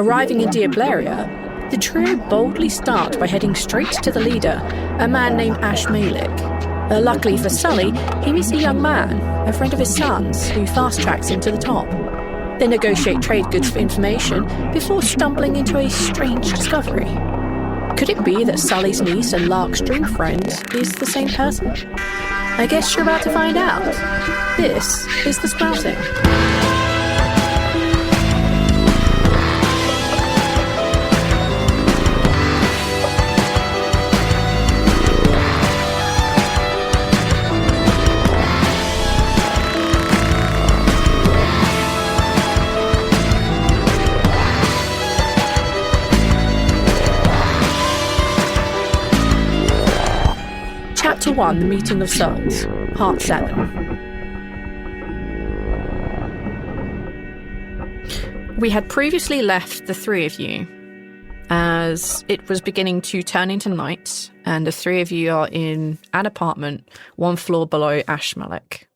Arriving in Diableria, the trio boldly start by heading straight to the leader, a man named Ash Malik. Luckily for Sully, he meets a young man, a friend of his son's, who fast-tracks him to the top. They negotiate trade goods for information before stumbling into a strange discovery. Could it be that Sully's niece and Lark's dream friend is the same person? I guess you're about to find out. This is The Sprouting. Chapter 1, The Meeting of Souls, Part 7. We had previously left the three of you, as it was beginning to turn into night, and the three of you are in an apartment 1 floor below Ash Malik.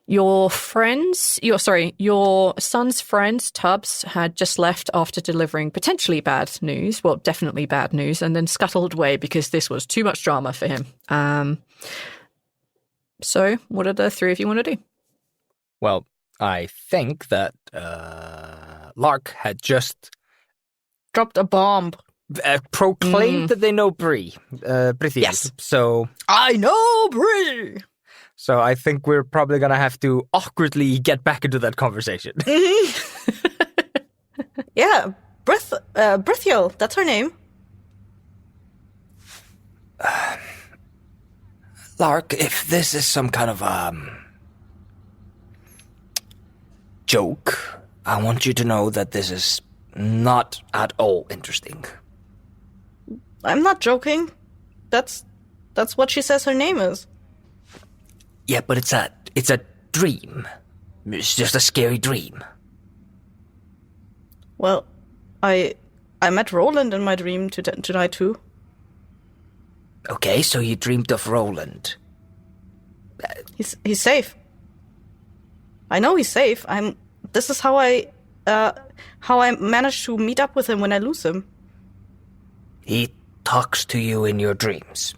Your son's friend, Tubbs, had just left after delivering potentially bad news, well, definitely bad news, and then scuttled away because this was too much drama for him. So, what do the three of you want to do? Well, I think that Lark had just dropped a bomb. Proclaimed that they know Brithiel. Yes. So I know Bree! So I think we're probably going to have to awkwardly get back into that conversation. Yeah, Brithiel, that's her name. Lark, if this is some kind of joke, I want you to know that this is not at all interesting. I'm not joking. That's what she says her name is. Yeah, but it's a dream. It's just a scary dream. Well, I met Roland in my dream tonight too. Okay, so you dreamed of Roland. He's safe. I know he's safe. This is how I managed to meet up with him when I lose him. He talks to you in your dreams.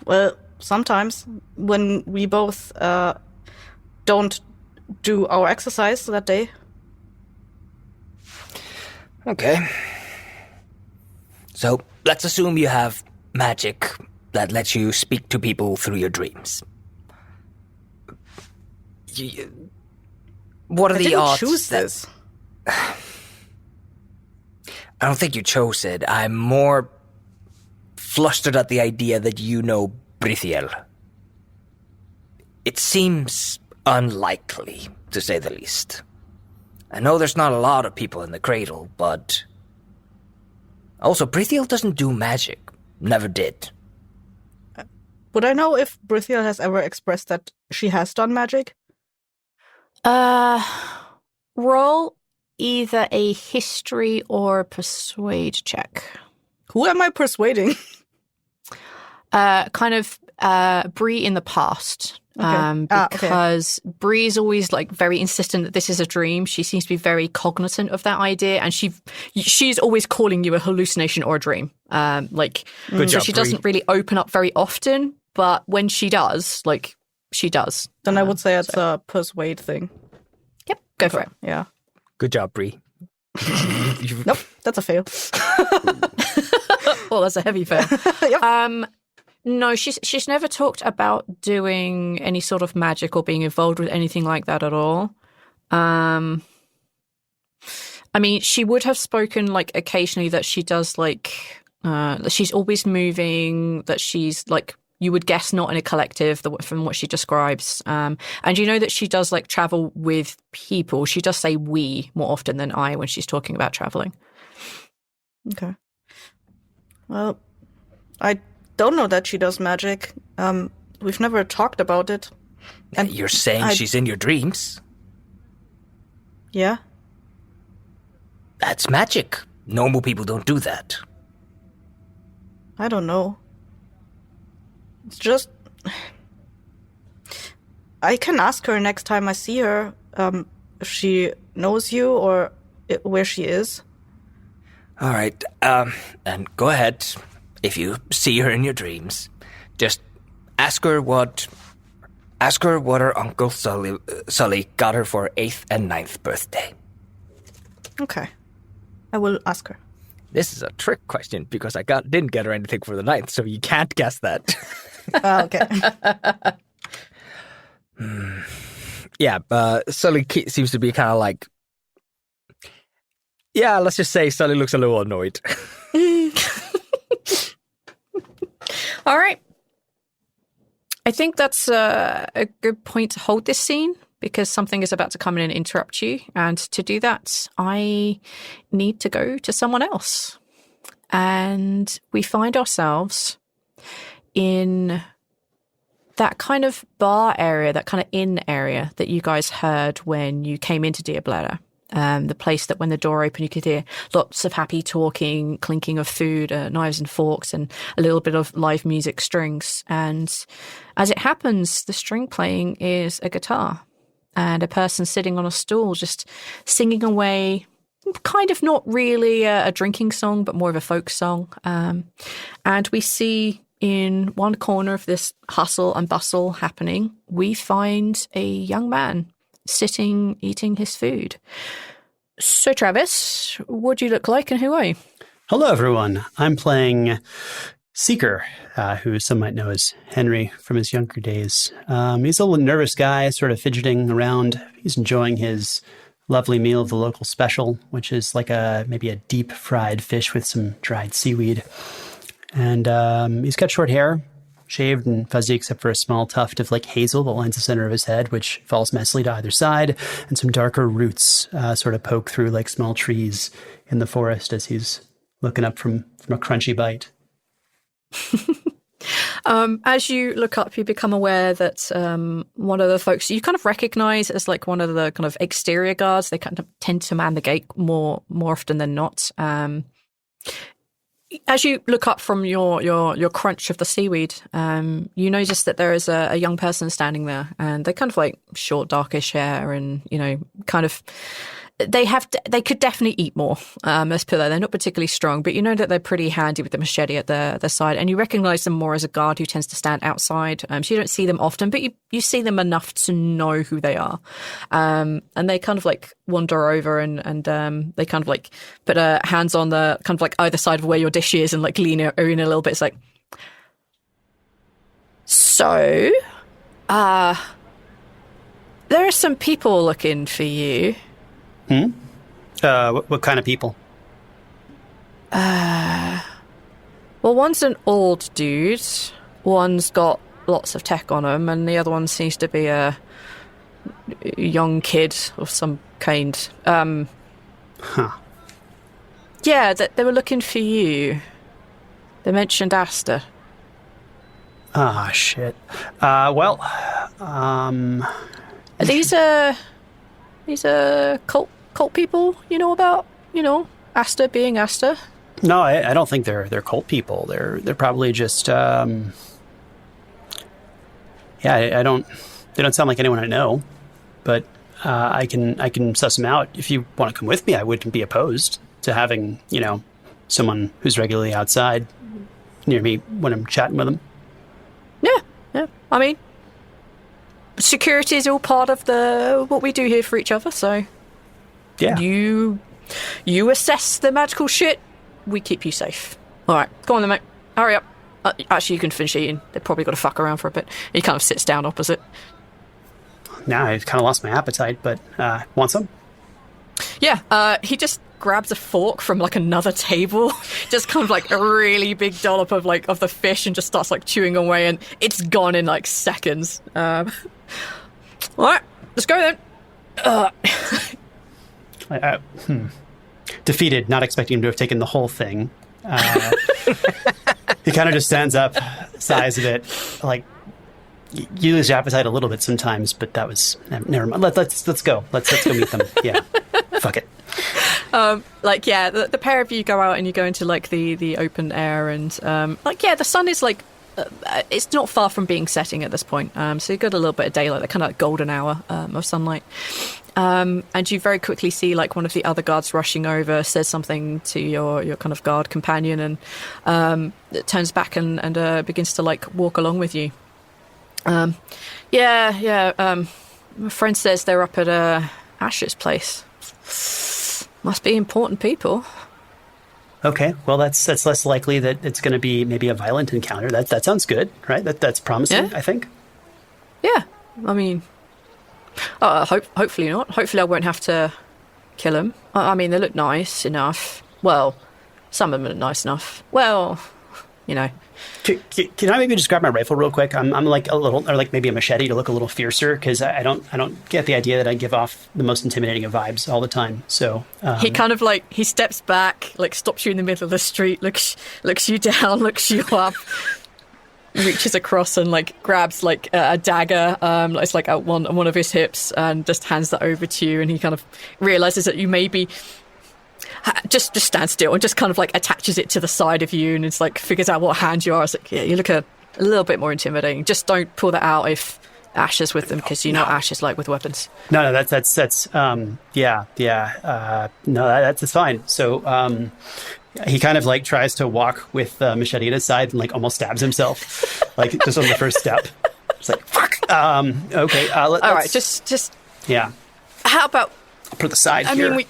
Well, sometimes when we both don't do our exercise that day. Okay. So let's assume you have magic that lets you speak to people through your dreams. What are the odds? I didn't choose this. I don't think you chose it. I'm more flustered at the idea that you know Brithiel. It seems unlikely, to say the least. I know there's not a lot of people in the cradle, but also Brithiel doesn't do magic. Never did. Would I know if Brithiel has ever expressed that she has done magic? Roll either a history or a persuade check. Who am I persuading? Bree in the past. Okay. Because Bree's always very insistent that this is a dream. She seems to be very cognizant of that idea, and she's always calling you a hallucination or a dream. Good job, she doesn't really open up very often, but when she does, she does. Then I would say it's a persuade thing. Yep, go for it. Yeah. Good job, Bree. Nope, that's a fail. Well, that's a heavy fail. Yep. No, she's never talked about doing any sort of magic or being involved with anything like that at all. I mean, she would have spoken occasionally that she does that she's always moving, that she's you would guess not in a collective from what she describes. And you know that she does travel with people. She does say we more often than I when she's talking about traveling. Okay. Well, I don't know that she does magic. We've never talked about it. And you're saying she's in your dreams? Yeah. That's magic. Normal people don't do that. I don't know. It's just... I can ask her next time I see her if she knows you or where she is. All right, and go ahead. If you see her in your dreams, just ask her what her Uncle Sully got her for her 8th and 9th birthday. Okay. I will ask her. This is a trick question because I didn't get her anything for the 9th, so you can't guess that. Okay. Yeah, Sully seems to be kind of like... Yeah, let's just say Sully looks a little annoyed. All right. I think that's a good point to hold this scene because something is about to come in and interrupt you. And to do that, I need to go to someone else. And we find ourselves in that kind of bar area, that kind of inn area that you guys heard when you came into Diableria. The place that when the door opened, you could hear lots of happy talking, clinking of food, knives and forks, and a little bit of live music strings. And as it happens, the string playing is a guitar and a person sitting on a stool just singing away, kind of not really a drinking song, but more of a folk song. And we see in one corner of this hustle and bustle happening, we find a young man sitting, eating his food. So, Travis, what do you look like and who are you? Hello, everyone. I'm playing Seeker, who some might know as Henri from his younger days. He's a little nervous guy, sort of fidgeting around. He's enjoying his lovely meal of the local special, which is like maybe a deep fried fish with some dried seaweed. And he's got short hair, shaved and fuzzy except for a small tuft of like hazel that lines the center of his head, which falls messily to either side, and some darker roots sort of poke through like small trees in the forest as he's looking up from a crunchy bite. As you look up, you become aware that one of the folks you kind of recognize as like one of the kind of exterior guards. They kind of tend to man the gate more often than not. As you look up from your crunch of the seaweed, you notice that there is a young person standing there, and they're kind of like short, darkish hair, and kind of they could definitely eat more. Let's put that. They're not particularly strong, but you know that they're pretty handy with the machete at their side, and you recognize them more as a guard who tends to stand outside. So you don't see them often, but you see them enough to know who they are. And they kind of like wander over and they kind of like put hands on the kind of like either side of where your dish is and like lean in a little bit. It's like, so, there are some people looking for you. What kind of people? Well, one's an old dude, one's got lots of tech on him, and the other one seems to be a young kid of some kind. Yeah, they were looking for you. They mentioned Aster. Ah, shit. These are cult people you know about, Aster being Aster. No, I don't think they're cult people. They're probably just they don't sound like anyone I know, but I can suss them out. If you want to come with me, I wouldn't be opposed to having, someone who's regularly outside near me when I'm chatting with them. Yeah. I mean, security is all part of what we do here for each other, so yeah. You assess the magical shit, we keep you safe. All right, go on then, mate. Hurry up. Actually, you can finish eating. They've probably got to fuck around for a bit. He kind of sits down opposite. Now I've kind of lost my appetite, but want some? Yeah, he just grabs a fork from like another table, just kind of like a really big dollop of the fish, and just starts like chewing away, and it's gone in like seconds. All right, let's go then. Defeated, not expecting him to have taken the whole thing. He kind of just stands up, sighs a bit, like you lose your appetite a little bit sometimes, but that was never mind. Let's go. Let's go meet them. Yeah, fuck it. The pair of you go out and you go into like the open air, and the sun is like it's not far from being setting at this point. So you've got a little bit of daylight, that kind of like golden hour of sunlight. And you very quickly see like one of the other guards rushing over, says something to your kind of guard companion, and turns back and begins to like walk along with you. My friend says they're up at Asher's place. Must be important people. Okay, well, that's less likely that it's going to be maybe a violent encounter. That sounds good, right? That's promising, I think. Yeah, I mean, hopefully not. Hopefully I won't have to kill them. I mean, they look nice enough. Well, some of them look nice enough. Well, you know. Can I maybe just grab my rifle real quick? I'm like a little, or like maybe a machete to look a little fiercer, because I don't get the idea that I give off the most intimidating of vibes all the time. So he kind of like, he steps back, like stops you in the middle of the street, looks you down, looks you up, reaches across and like grabs like a dagger, it's like at one of his hips, and just hands that over to you. And he kind of realizes that you may be. Just stand still and just kind of like attaches it to the side of you, and it's like figures out what hand you are. It's like, yeah, you look a little bit more intimidating. Just don't pull that out if Ash is with them, because you know what Ash is like with weapons. No, that's fine. So he kind of like tries to walk with the machete at his side and like almost stabs himself, like just on the first step. It's like fuck. Okay. All right. Just. Yeah. How about? I'll put the side I here. mean,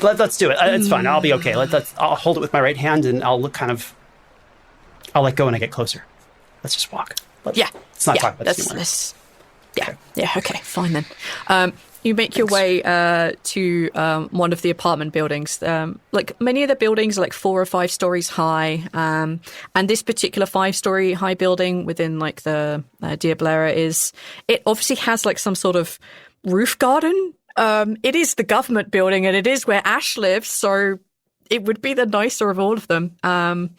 let's do it. It's fine. I'll be okay. I'll hold it with my right hand, and I'll let go when I get closer. Let's just walk. Let's not talk about this anymore. Okay, fine then. You make your way to one of the apartment buildings. Like many of the buildings are like 4 or 5 stories high, and this particular 5-story high building within like the Diableria it obviously has like some sort of roof garden. It is the government building, and it is where Ash lives, so it would be the nicer of all of them. And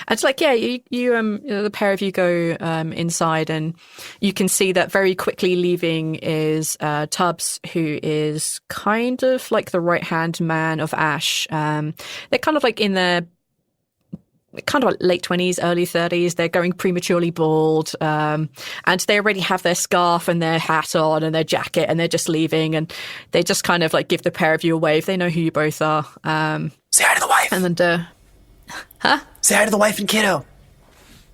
it's like, you the pair of you go inside, and you can see that very quickly leaving is Tubbs, who is kind of like the right-hand man of Ash. They're kind of like in their kind of like late 20s, early 30s. They're going prematurely bald, and they already have their scarf and their hat on and their jacket, and they're just leaving, and they just kind of like give the pair of you a wave. They know who you both are. Say hi to the wife. And then, Say hi to the wife and kiddo.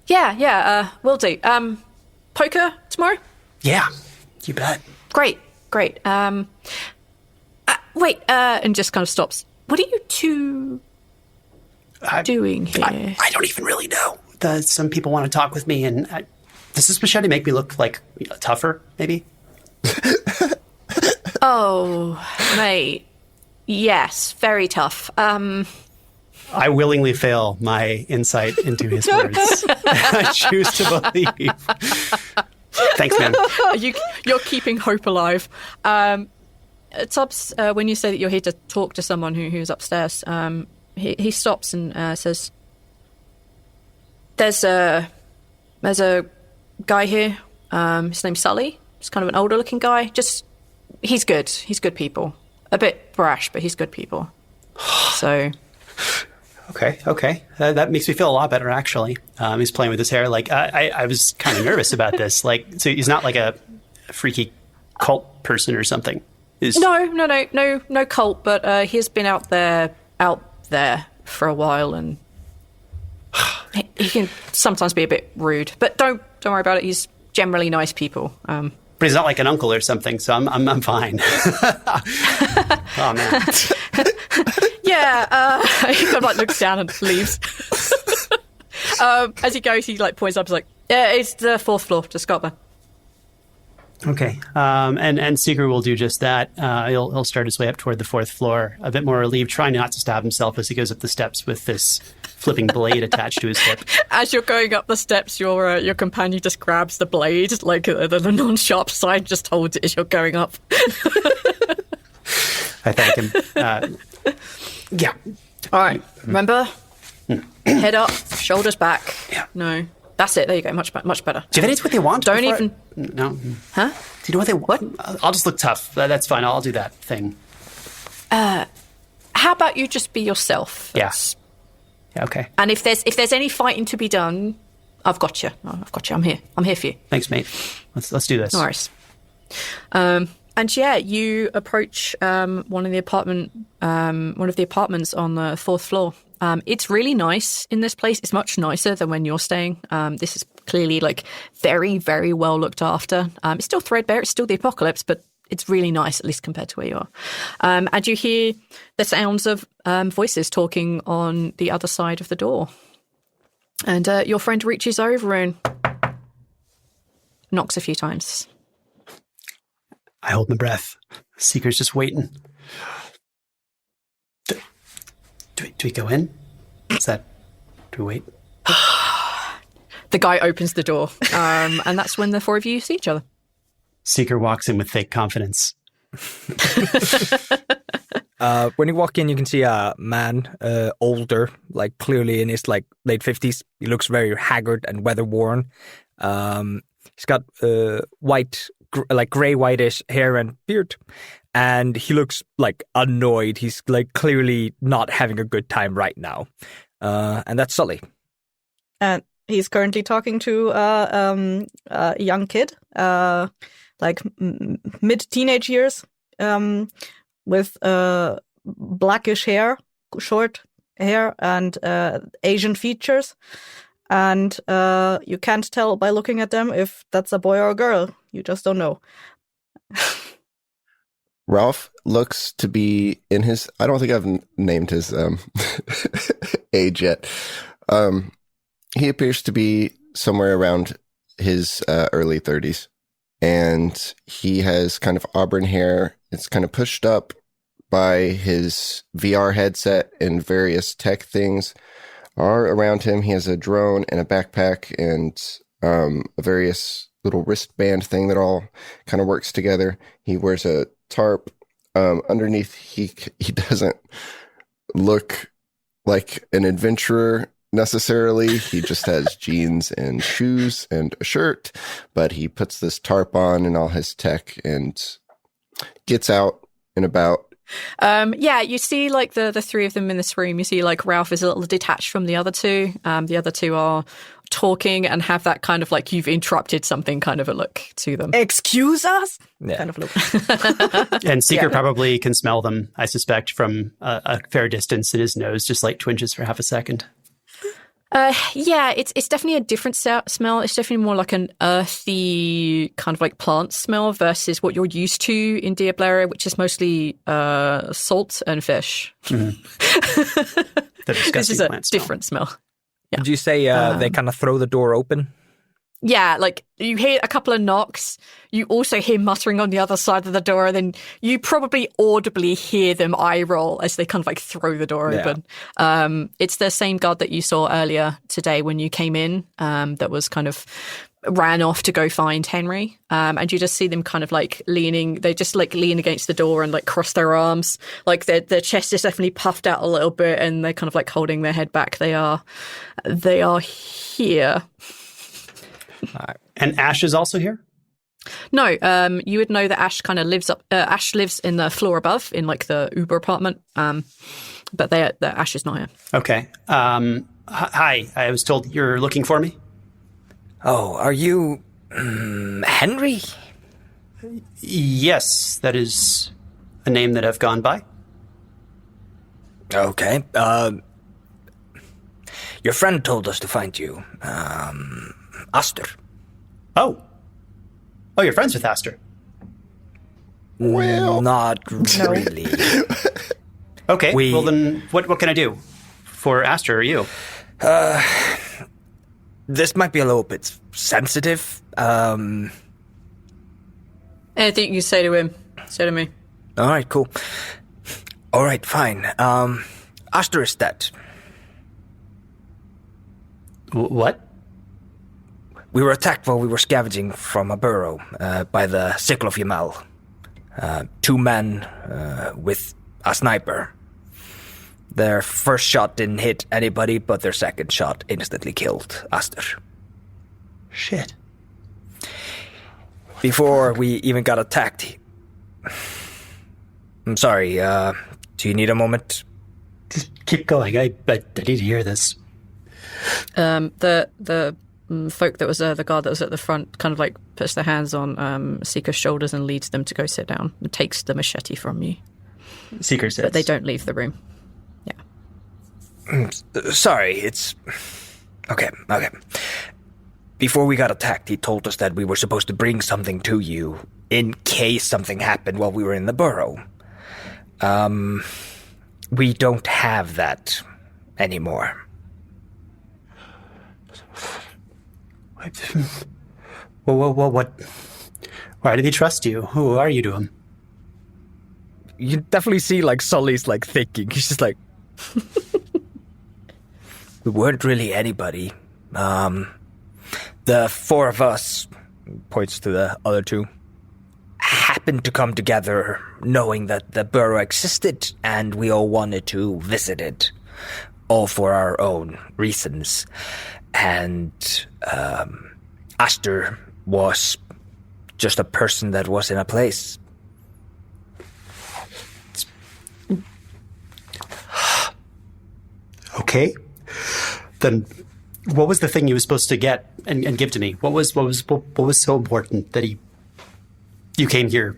Yeah, will do. Poker tomorrow? Yeah, you bet. Great. Wait, and just kind of stops. What are you two doing here? I don't even really know. Some people want to talk with me, and does this machete make me look like tougher, maybe? Oh, mate. Yes, very tough. I willingly fail my insight into his words. I choose to believe. Thanks, man. You're keeping hope alive. Tubbs, when you say that you're here to talk to someone who's upstairs, he stops and says, "There's a guy here. His name's Sully. He's kind of an older looking guy. He's good. He's good people. A bit brash, but he's good people." So. Okay. That makes me feel a lot better, actually. He's playing with his hair. Like, I was kind of nervous about this. Like, so he's not like a freaky cult person or something. No cult, but he's been out there for a while, and he can sometimes be a bit rude. But don't worry about it. He's generally nice people. But he's not like an uncle or something, so I'm fine. Oh man. Yeah, he kind of like looks down and leaves. As he goes, he like points up. He's like, "Yeah, it's the 4th floor. Just got there." Okay, and Seeker will do just that. He'll start his way up toward the 4th floor, a bit more relieved, trying not to stab himself as he goes up the steps with this flipping blade attached to his hip. As you're going up the steps, your companion just grabs the blade, like the non-sharp side, just holds it as you're going up. I thank him. Yeah. All right. Remember, head up, shoulders back. Yeah. No. That's it. There you go. Much better. Do you have any idea what they want? Don't even... No. Huh? Do you know what they want? What? I'll just look tough. That's fine. I'll do that thing. How about you just be yourself? Yeah. Okay. And if there's any fighting to be done, I've got you. I'm here. I'm here for you. Thanks, mate. Let's do this. No worries. And yeah, you approach one of the apartments on the 4th floor. It's really nice in this place. It's much nicer than when you're staying. This is clearly like very, very well looked after. It's still threadbare. It's still the apocalypse, but it's really nice, at least compared to where you are. And you hear the sounds of voices talking on the other side of the door. And your friend reaches over and knocks a few times. I hold my breath. Seeker's just waiting. Do we go in? Do we wait? The guy opens the door, and that's when the 4 of you see each other. Seeker walks in with fake confidence. When you walk in, you can see a man, older, like clearly in his like late 50s. He looks very haggard and weather-worn. He's got gray whitish hair and beard, and he looks like annoyed. He's like clearly not having a good time right now. And that's Sully. And he's currently talking to a young kid, mid-teenage years, with blackish hair, short hair, and Asian features. And you can't tell by looking at them if that's a boy or a girl. You just don't know. Ralph looks to be in his... I don't think I've named his age yet. He appears to be somewhere around his early 30s. And he has kind of auburn hair. It's kind of pushed up by his VR headset and various tech things are around him. He has a drone and a backpack and a various little wristband thing that all kind of works together. He wears a tarp. Underneath, he doesn't look like an adventurer necessarily. He just has jeans and shoes and a shirt, but he puts this tarp on and all his tech and gets out and about. You see like the 3 of them in this room. You see like Ralph is a little detached from the other 2. The other 2 are talking and have that kind of like you've interrupted something kind of a look to them. Excuse us? Yeah. Kind of look. And Seeker probably can smell them, I suspect, from a fair distance, and his nose just like twinges for half a second. It's definitely a different smell. It's definitely more like an earthy kind of like plant smell versus what you're used to in Diableria, which is mostly salt and fish. Mm-hmm. The disgusting this is a plant smell. different smell. Yeah. Did you say they kind of throw the door open? Yeah, like you hear a couple of knocks. You also hear muttering on the other side of the door. And then you probably audibly hear them eye roll as they kind of like throw the door open. It's the same guard that you saw earlier today when you came in that was kind of ran off to go find Henri. And you just see them kind of like leaning. They just like lean against the door and like cross their arms. Like their chest is definitely puffed out a little bit and they're kind of like holding their head back. They are here. And Ash is also here? No, you would know that Ash kind of lives up. Ash lives in the floor above, in like the Uber apartment. But the Ash is not here. Okay. Hi, I was told you're looking for me. Oh, are you Henri? Yes, that is a name that I've gone by. Okay. Your friend told us to find you. Aster. Oh, you're friends with Aster. Well, not really. Okay, well then, what can I do for Aster or you? This might be a little bit sensitive. Anything you can say to him, say to me. All right, cool. All right, fine. Aster is dead. What? We were attacked while we were scavenging from a burrow by the Sickle of Yamal. 2 men with a sniper. Their first shot didn't hit anybody, but their second shot instantly killed Aster. Shit. Before we even got attacked, I'm sorry, do you need a moment? Just keep going. I need to hear this. The folk that was the guard that was at the front kind of like puts their hands on Seeker's shoulders and leads them to go sit down and takes the machete from you. Seeker sits. But they don't leave the room. Yeah. Sorry, it's... Okay. Before we got attacked, he told us that we were supposed to bring something to you in case something happened while we were in the burrow. We don't have that anymore. What? Why did he trust you? Who are you to him? You definitely see, like, Sully's, like, thinking. He's just like... We weren't really anybody. The four of us, points to the other two, happened to come together knowing that the burrow existed and we all wanted to visit it, all for our own reasons. And Aster was just a person that was in a place. Okay. Then what was the thing he was supposed to get and give to me? What was so important that you came here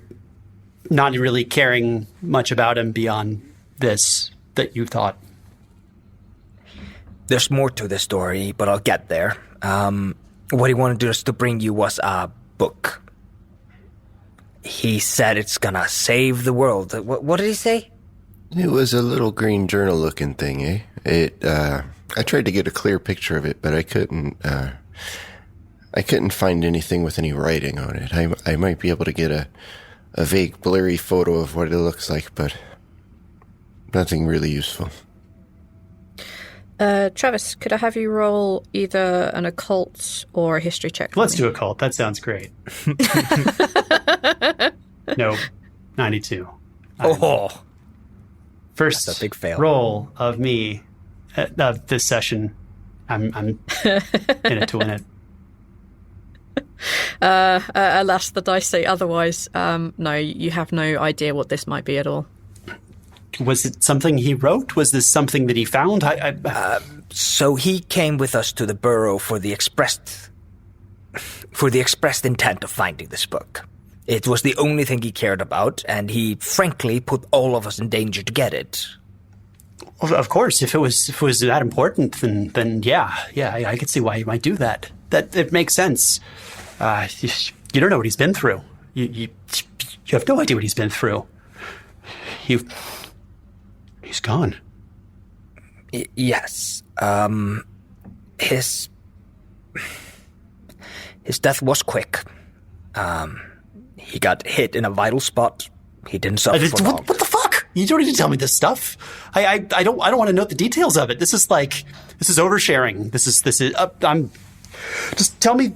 not really caring much about him beyond this that you thought? There's more to the story, but I'll get there. What he wanted us to bring you was a book. He said it's gonna save the world. What did he say? It was a little green journal-looking thing, eh? I tried to get a clear picture of it, but I couldn't find anything with any writing on it. I might be able to get a vague, blurry photo of what it looks like, but nothing really useful. Travis, could I have you roll either an occult or a history check? Let's do occult. That sounds great. No, 92. Oh, First that's a big fail. Roll of me of this session. I'm in it to win it. Alas, the dice say otherwise. No, you have no idea what this might be at all. Was it something he wrote? Was this something that he found? So he came with us to the burrow for the expressed intent of finding this book. It was the only thing he cared about, and he frankly put all of us in danger to get it. Of course, if it was that important, then yeah, I could see why he might do that. That it makes sense. You don't know what he's been through. You have no idea what he's been through. He's gone. Yes. His death was quick. He got hit in a vital spot. He didn't suffer for long. What the fuck? You don't need to tell me this stuff. I don't want to know the details of it. This is oversharing. This is just tell me.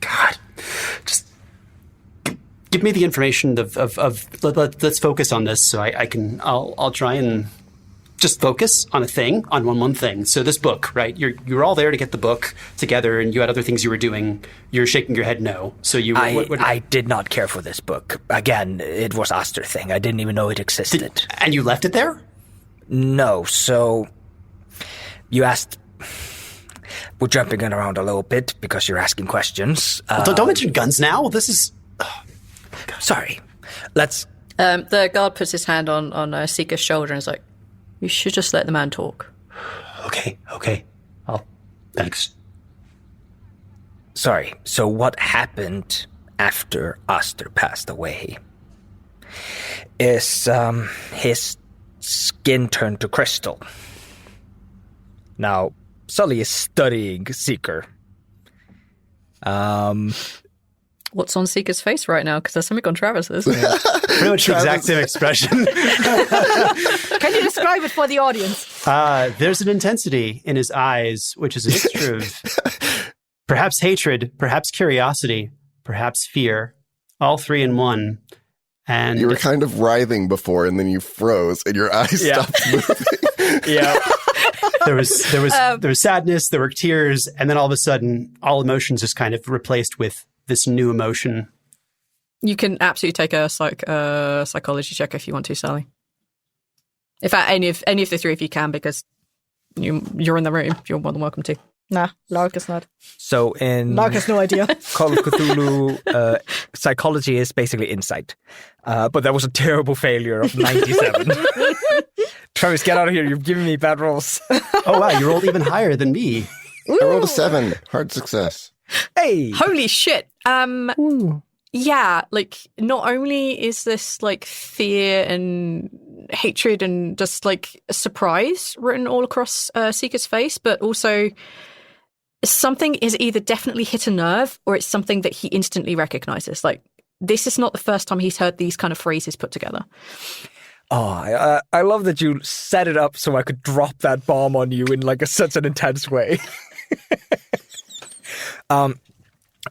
God, just give me the information let's focus on this so I'll try and just focus on one thing. So this book, right? You're all there to get the book together, and you had other things you were doing. You're shaking your head no. So I did not care for this book. Again, it was Aster thing. I didn't even know it existed. And you left it there? No. So you asked. We're jumping around a little bit because you're asking questions. Don't mention guns now. This is. Sorry. Let's. The guard puts his hand on Seeker's shoulder and is like, "You should just let the man talk." Okay. Thanks. Sorry. So what happened after Aster passed away is his skin turned to crystal. Now, Sully is studying Seeker. What's on Seeker's face right now? Because there's something on Travis's. Yeah. Pretty much the exact same expression. Can you describe it for the audience? There's an intensity in his eyes, which is a mixture of perhaps hatred, perhaps curiosity, perhaps fear, all three in one. And you were kind of writhing before, and then you froze, and your eyes stopped moving. Yeah. There was sadness, there were tears, and then all of a sudden, all emotions just kind of replaced with this new emotion. You can absolutely take a psychology check if you want to, Sally. In fact, any of the three of you can, because you're in the room. You're more than welcome to. Nah, Lark is not. So in Lark has no idea. Call of Cthulhu, psychology is basically insight. But that was a terrible failure of 97. Travis, get out of here. You're giving me bad rolls. Oh, wow. You rolled even higher than me. I rolled a 7. Hard success. Hey! Holy shit. Yeah, like, not only is this, like, fear and hatred and just, like, surprise written all across Seeker's face, but also something is either definitely hit a nerve or it's something that he instantly recognizes. Like, this is not the first time he's heard these kind of phrases put together. Oh, I love that you set it up so I could drop that bomb on you in, like, such an intense way.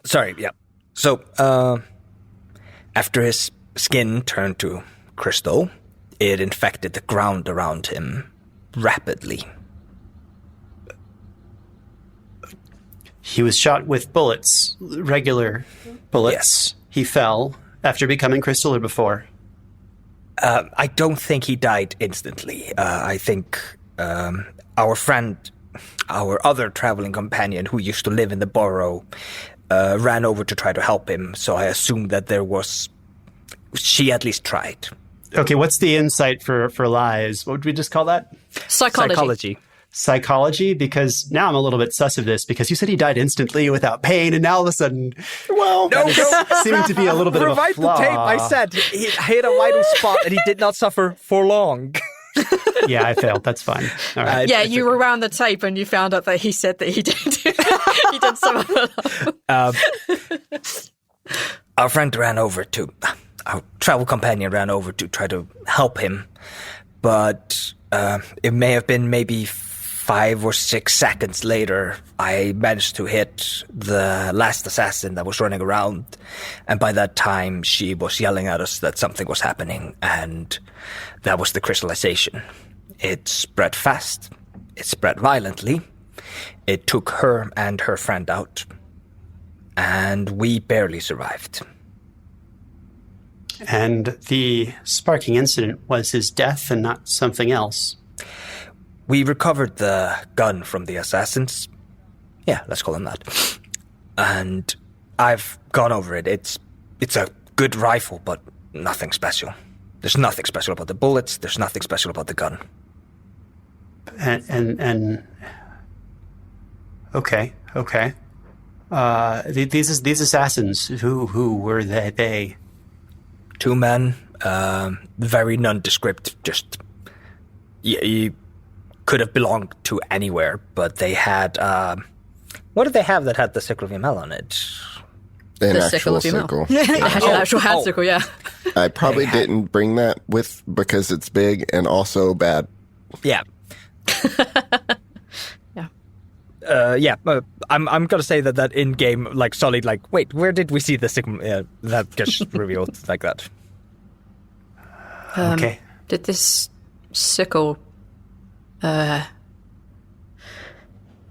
Sorry, yeah. So, after his skin turned to crystal, it infected the ground around him rapidly. He was shot with bullets, regular bullets. Yes. He fell after becoming crystal or before. I don't think he died instantly. I think our friend, our other traveling companion who used to live in the borough, ran over to try to help him, so I assumed that she at least tried. Okay, what's the insight for lies? What would we just call that? Psychology, because now I'm a little bit sus of this, because you said he died instantly without pain, and now all of a sudden, well, no, seeming to be a little bit of a flaw. Rewind the tape. I said he hit a vital spot and he did not suffer for long. Yeah, I failed. That's fine. All right. Yeah, you rewound the tape and you found out that he said that he did. He did some of it. Our friend ran over to, our travel companion ran over to try to help him, but it may have been maybe 5 or 6 seconds later, I managed to hit the last assassin that was running around, and by that time she was yelling at us that something was happening, and that was the crystallization. It spread fast. It spread violently. It took her and her friend out, and we barely survived. And the sparking incident was his death and not something else. We recovered the gun from the assassins. Yeah, let's call them that. And I've gone over it. It's a good rifle, but nothing special. There's nothing special about the bullets. There's nothing special about the gun. And okay. These assassins, who were they? 2 men, very nondescript. Just you could have belonged to anywhere, but they had what did they have that had the sickle of Hmmm on it? An The actual sickle of sickle. It has an actual hand sickle, yeah. I probably didn't bring that with because it's big and also bad. Yeah. Yeah. I'm gonna say that in game, like Solid, like wait, where did we see the sickle? That gets revealed like that. Okay. Did this sickle, did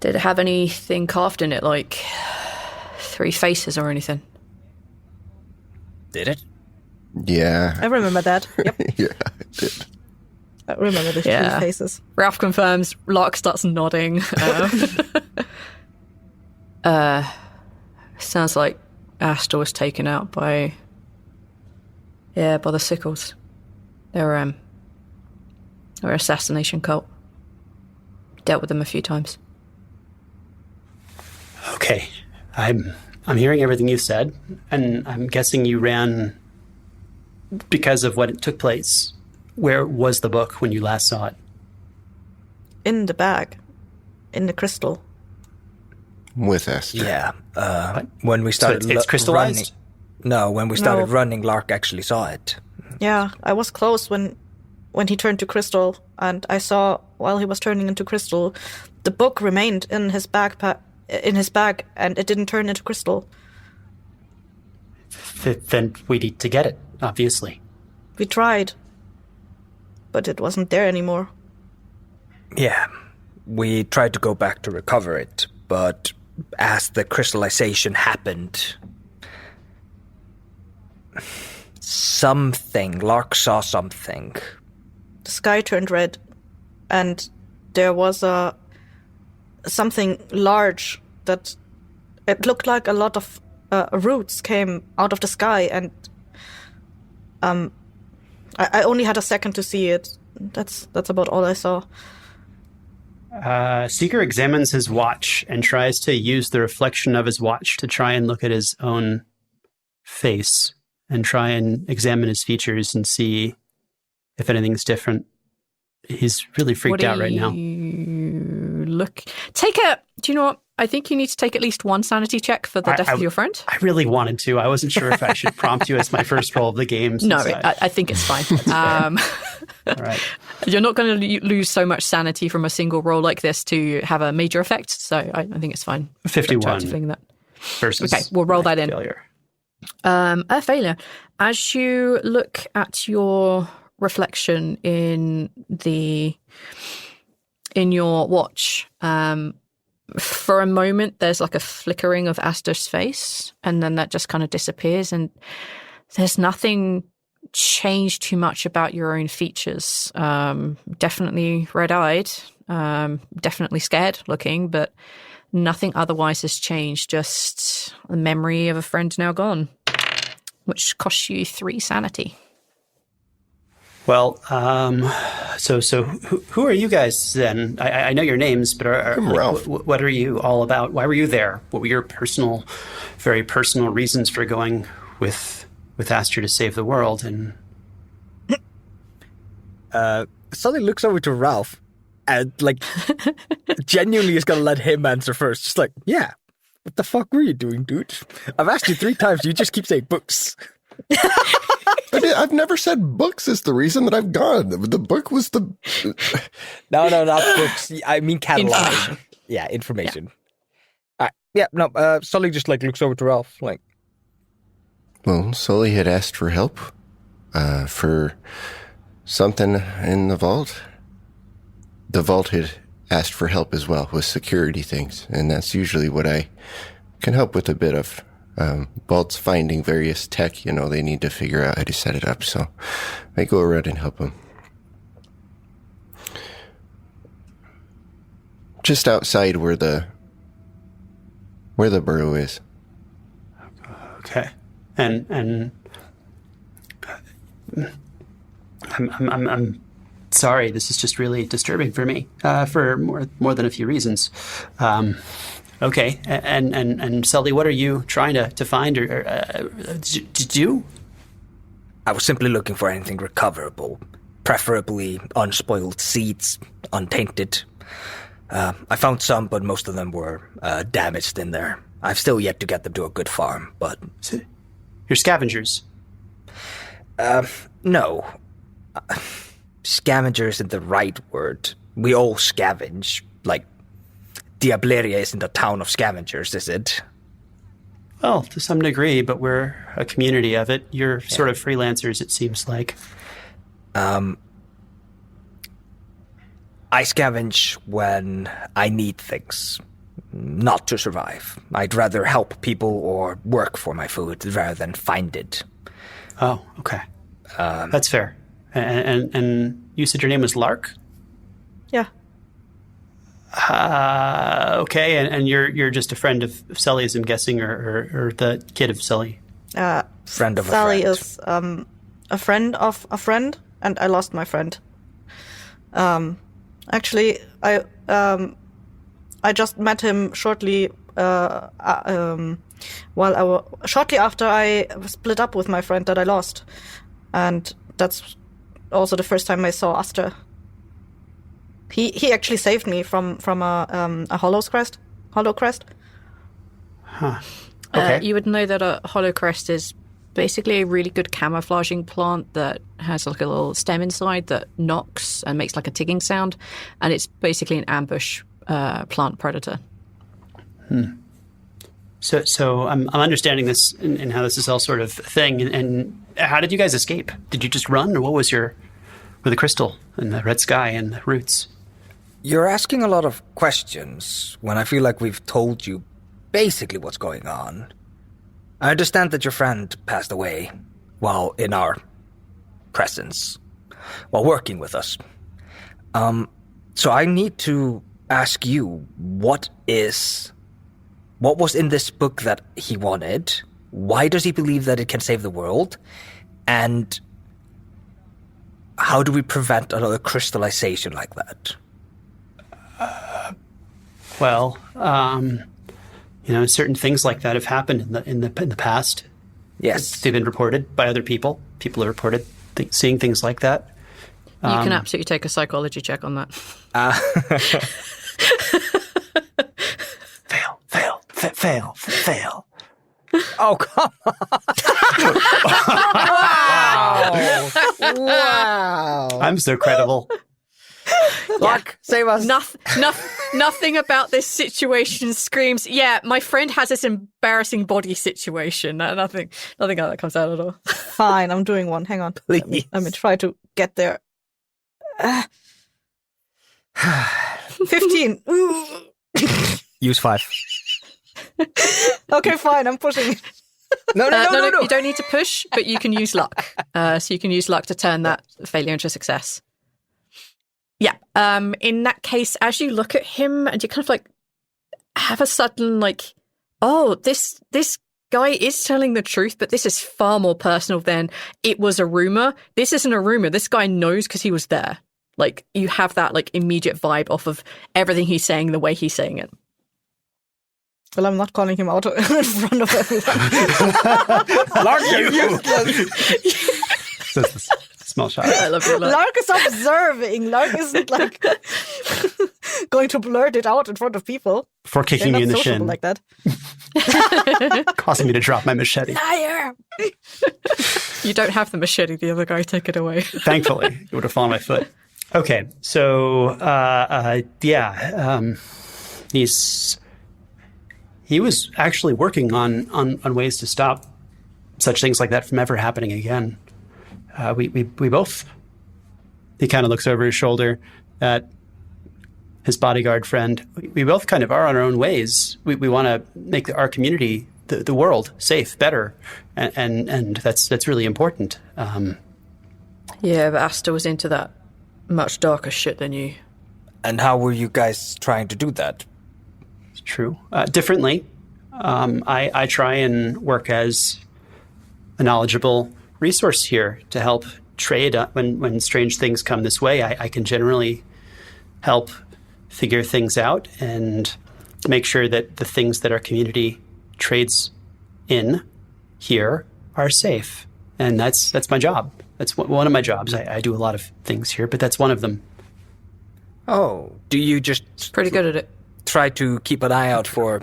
it have anything carved in it, like 3 faces or anything? Did it? Yeah. I remember that. Yep. Yeah, I did. I remember the 3 faces. Ralph confirms. Lark starts nodding. Sounds like Aster was taken out by the sickles. They're an assassination cult. Dealt with them a few times. Okay. I'm hearing everything you said, and I'm guessing you ran because of what it took place. Where was the book when you last saw it? In the bag. In the crystal. With Aster. Yeah. When we started it's crystallized? When we started running, Lark actually saw it. Yeah, I was close when he turned to crystal, and I saw while he was turning into crystal, the book remained in his bag, and it didn't turn into crystal. Then we need to get it, obviously. We tried, but it wasn't there anymore. Yeah. We tried to go back to recover it, but as the crystallization happened, Lark saw something. The sky turned red, and there was a something large that it looked like a lot of roots came out of the sky, and I only had a second to see it. That's about all I saw. Seeker examines his watch and tries to use the reflection of his watch to try and look at his own face and try and examine his features and see if anything's different. He's really freaked out right now. Do you know what? I think you need to take at least one sanity check for the death of your friend. I really wanted to. I wasn't sure if I should prompt you as my first roll of the game. No, I think it's fine. All right. You're not going to lose so much sanity from a single roll like this to have a major effect, so I think it's fine. 51 that. versus okay, we'll roll that in. Failure. A failure. As you look at your reflection in your watch, for a moment there's like a flickering of Aster's face, and then that just kind of disappears, and there's nothing changed too much about your own features. Definitely red-eyed, definitely scared looking, but nothing otherwise has changed. Just the memory of a friend now gone, which costs you 3 sanity. Well, so who are you guys then? I know your names, but I'm Ralph. What are you all about? Why were you there? What were your very personal reasons for going with Aster to save the world? And Sully looks over to Ralph and, like, genuinely is going to let him answer first. Just like, yeah, what the fuck were you doing, dude? I've asked you 3 times. You just keep saying books. I've never said books is the reason that I've gone. The book was the... No, not books. I mean catalog. Information. Yeah, information. Yeah. Sully just, like, looks over to Ralph, like... Well, Sully had asked for help for something in the vault. The vault had asked for help as well with security things, and that's usually what I can help with a bit of. Vault's finding various tech, they need to figure out how to set it up, so I go around and help them. Just outside where the burrow is. okay, and I'm sorry. This is just really disturbing for me for more than a few reasons. Okay, and Sully, what are you trying to find, or did you? I was simply looking for anything recoverable, preferably unspoiled seeds, untainted. I found some, but most of them were damaged in there. I've still yet to get them to a good farm, but... So, you're scavengers? No. Scavenger isn't the right word. We all scavenge, like... Diableria isn't a town of scavengers, is it? Well, to some degree, but we're a community of it. You're sort of freelancers, it seems like. I scavenge when I need things, not to survive. I'd rather help people or work for my food rather than find it. Oh, okay. That's fair. And you said your name was Lark? Yeah. Okay, and you're just a friend of Sully's, I'm guessing, or the kid of Sully. Friend of Sally a friend. is a friend of a friend, and I lost my friend. Actually, I just met him shortly shortly after I split up with my friend that I lost, and that's also the first time I saw Aster. He actually saved me from a hollow crest. Huh. Okay. You would know that a hollow crest is basically a really good camouflaging plant that has like a little stem inside that knocks and makes like a ticking sound, and it's basically an ambush plant predator. So I'm understanding this and how this is all sort of a thing. And how did you guys escape? Did you just run, or what was with the crystal and the red sky and the roots? You're asking a lot of questions when I feel like we've told you basically what's going on. I understand that your friend passed away while in our presence, while working with us. So I need to ask you, what was in this book that he wanted? Why does he believe that it can save the world? And how do we prevent another crystallization like that? Certain things like that have happened in the past. Yes. They've been reported by other people. People have reported seeing things like that. You can absolutely take a psychology check on that. Fail. Oh, come on. Wow. I'm so credible. Lark, save us. Nothing about this situation screams, yeah, my friend has this embarrassing body situation. Nothing of that comes out at all. Fine, I'm doing one. Hang on. Please. Let me try to get there. 15. Use 5. Okay, fine, I'm pushing. No. You don't need to push, but you can use luck. So you can use luck to turn that failure into success. Yeah. In that case, as you look at him and you kind of like have a sudden like, oh, this guy is telling the truth, but this is far more personal than it was a rumor. This isn't a rumor. This guy knows because he was there. Like you have that like immediate vibe off of everything he's saying, the way he's saying it. Well, I'm not calling him out in front of everyone. Lark, you're useless. Small shot. I love you, Lark. Lark is observing. Lark isn't like going to blurt it out in front of people. Before kicking They're me in not the sociable shin. like that. Causing me to drop my machete. Liar! You don't have the machete. The other guy took it away. Thankfully, it would have fallen on my foot. Okay, so he was actually working on ways to stop such things like that from ever happening again. We both. He kind of looks over his shoulder at his bodyguard friend. We both kind of are on our own ways. We want to make our community, the world, safe, better, and that's really important. Yeah, but Aster was into that much darker shit than you. And how were you guys trying to do that? It's true. Differently. I try and work as a knowledgeable resource here to help trade when strange things come this way. I can generally help figure things out and make sure that the things that our community trades in here are safe. And that's my job. That's one of my jobs. I do a lot of things here, but that's one of them. Oh, do you just Pretty good at it. try to keep an eye out for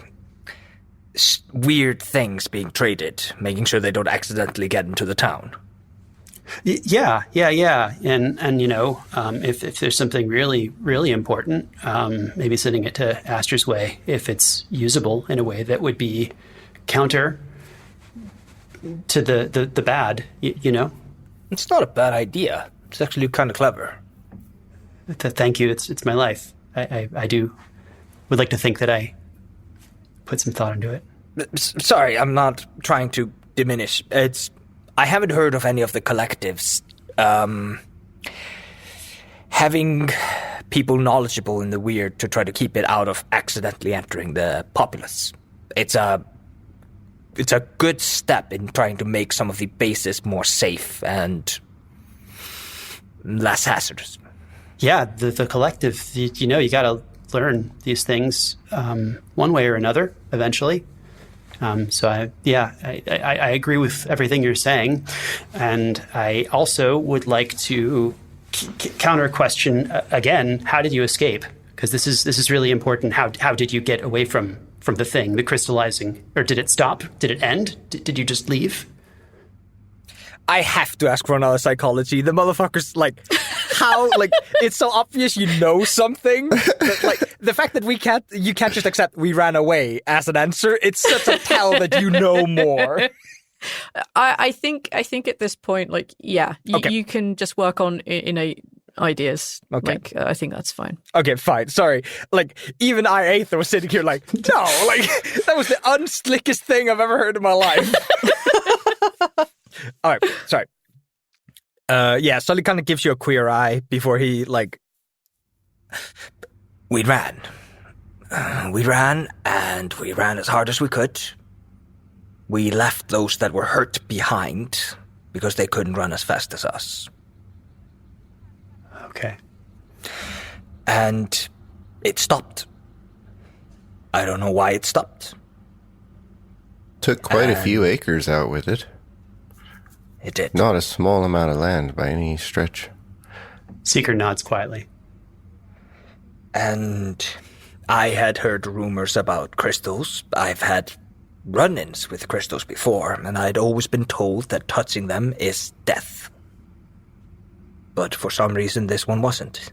weird things being traded, making sure they don't accidentally get into the town? Yeah. And if there's something really, really important, maybe sending it to Aster's way if it's usable in a way that would be counter to the bad, you know? It's not a bad idea. It's actually kind of clever. Thank you. It's my life. I would like to think that I put some thought into it. Sorry, I'm not trying to diminish. I haven't heard of any of the collectives having people knowledgeable in the weird to try to keep it out of accidentally entering the populace. It's a good step in trying to make some of the bases more safe and less hazardous. Yeah, the collective, you got to learn these things one way or another eventually. So I agree with everything you're saying, and I also would like to counter question again. How did you escape? Because this is really important. How did you get away from the thing, the crystallizing, or did it stop? Did it end? Did you just leave? I have to ask for another psychology. The motherfucker's like, how? Like, it's so obvious you know something. But, like, the fact that you can't just accept we ran away as an answer. It's such a tell that you know more. I think at this point, like, yeah, Okay. you can just work on innate ideas. Okay. Like, I think that's fine. Okay, fine. Sorry. Like, even Aether was sitting here like, no, like, that was the unslickest thing I've ever heard in my life. All right, sorry. Sully kind of gives you a queer eye before he, like... We ran. We ran, and we ran as hard as we could. We left those that were hurt behind because they couldn't run as fast as us. Okay. And it stopped. I don't know why it stopped. Took quite a few acres out with it. It did. Not a small amount of land by any stretch. Seeker nods quietly. And I had heard rumors about crystals. I've had run-ins with crystals before, and I'd always been told that touching them is death. But for some reason, this one wasn't.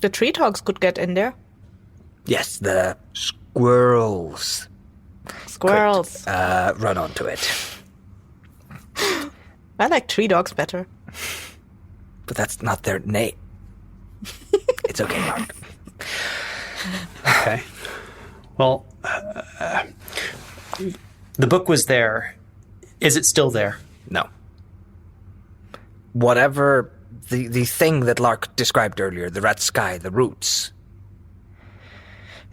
The tree dogs could get in there. Yes, the squirrels. Squirrels. Could, run onto it. I like tree dogs better. But that's not their name. It's okay, Mark. Okay. Well, the book was there. Is it still there? No. Whatever the thing that Lark described earlier, the red sky, the roots,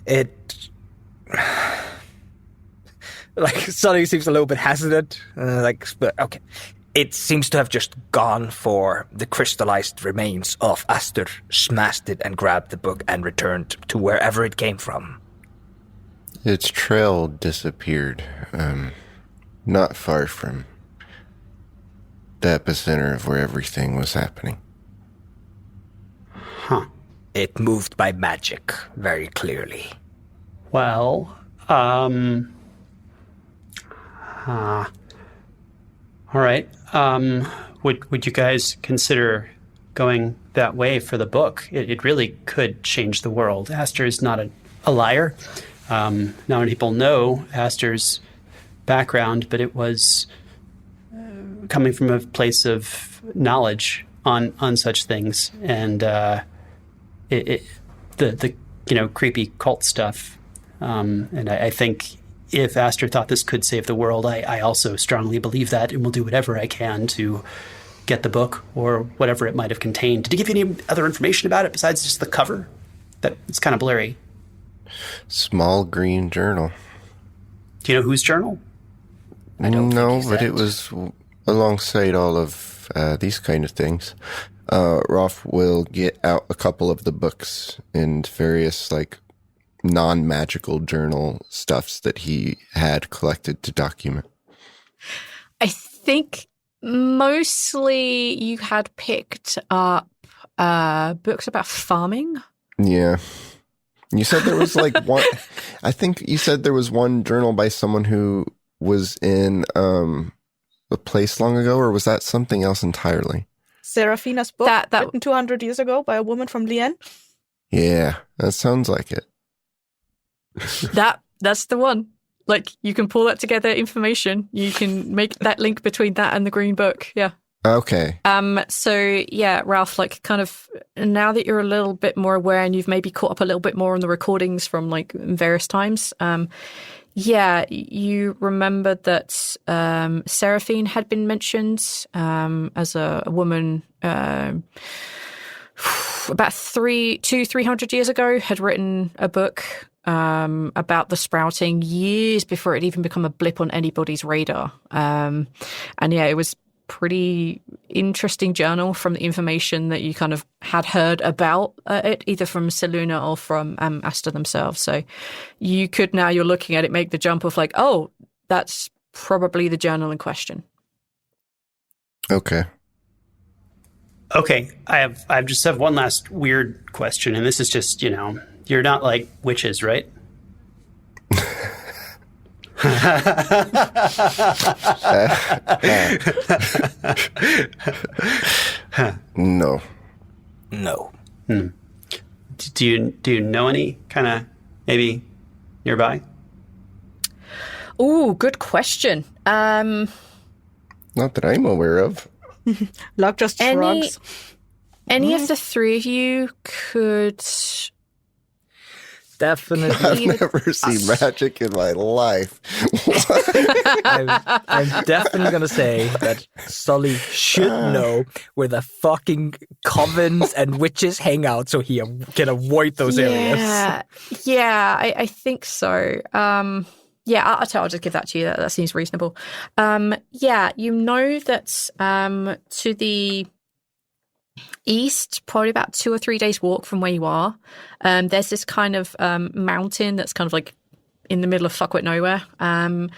it... Like, Sonny seems a little bit hesitant. But okay. It seems to have just gone for the crystallized remains of Aster, smashed it and grabbed the book and returned to wherever it came from. Its trail disappeared, not far from the epicenter of where everything was happening. Huh. It moved by magic, very clearly. Well, all right. Would you guys consider going that way for the book? It really could change the world. Aster is not a liar. Not many people know Aster's background, but it was coming from a place of knowledge on such things, and the creepy cult stuff. And I think if Aster thought this could save the world, I also strongly believe that, and will do whatever I can to get the book or whatever it might have contained. Did he give you any other information about it besides just the cover? That it's kind of blurry. Small green journal. Do you know whose journal? I don't think No, he but said. it was alongside all of these kind of things. Rolf will get out a couple of the books and various non-magical journal stuffs that he had collected to document. I think mostly you had picked up books about farming. Yeah. You said there was one, I think you said there was one journal by someone who was in a place long ago, or was that something else entirely? Serafina's book, That- written 200 years ago by a woman from Lien. Yeah, that sounds like it. That's the one. You can pull that together information. You can make that link between that and the Green Book. Yeah. Okay. So yeah, Ralph, kind of now that you're a little bit more aware and you've maybe caught up a little bit more on the recordings from various times, yeah, you remember that Seraphine had been mentioned as a woman about 300 years ago, had written a book about the sprouting years before it even become a blip on anybody's radar. And yeah, it was pretty interesting journal from the information that you kind of had heard about it, either from Seluna or from Aster themselves. So you're looking at it, make the jump of oh, that's probably the journal in question. Okay. Okay, I just have one last weird question, and this is just, you're not witches, right? No. No. Do you know any kind of maybe nearby? Oh, good question. Not that I'm aware of. Luck just shrugs. Any of the three of you could... definitely... I've never seen magic in my life. I'm definitely going to say that Sully should know where the fucking covens and witches hang out so he can avoid those areas. Yeah, I think so. Yeah, I'll just give that to you. That seems reasonable. Yeah, you know that to the east, probably about 2 or 3 days walk from where you are, there's this kind of mountain that's kind of like in the middle of fuckwit nowhere, and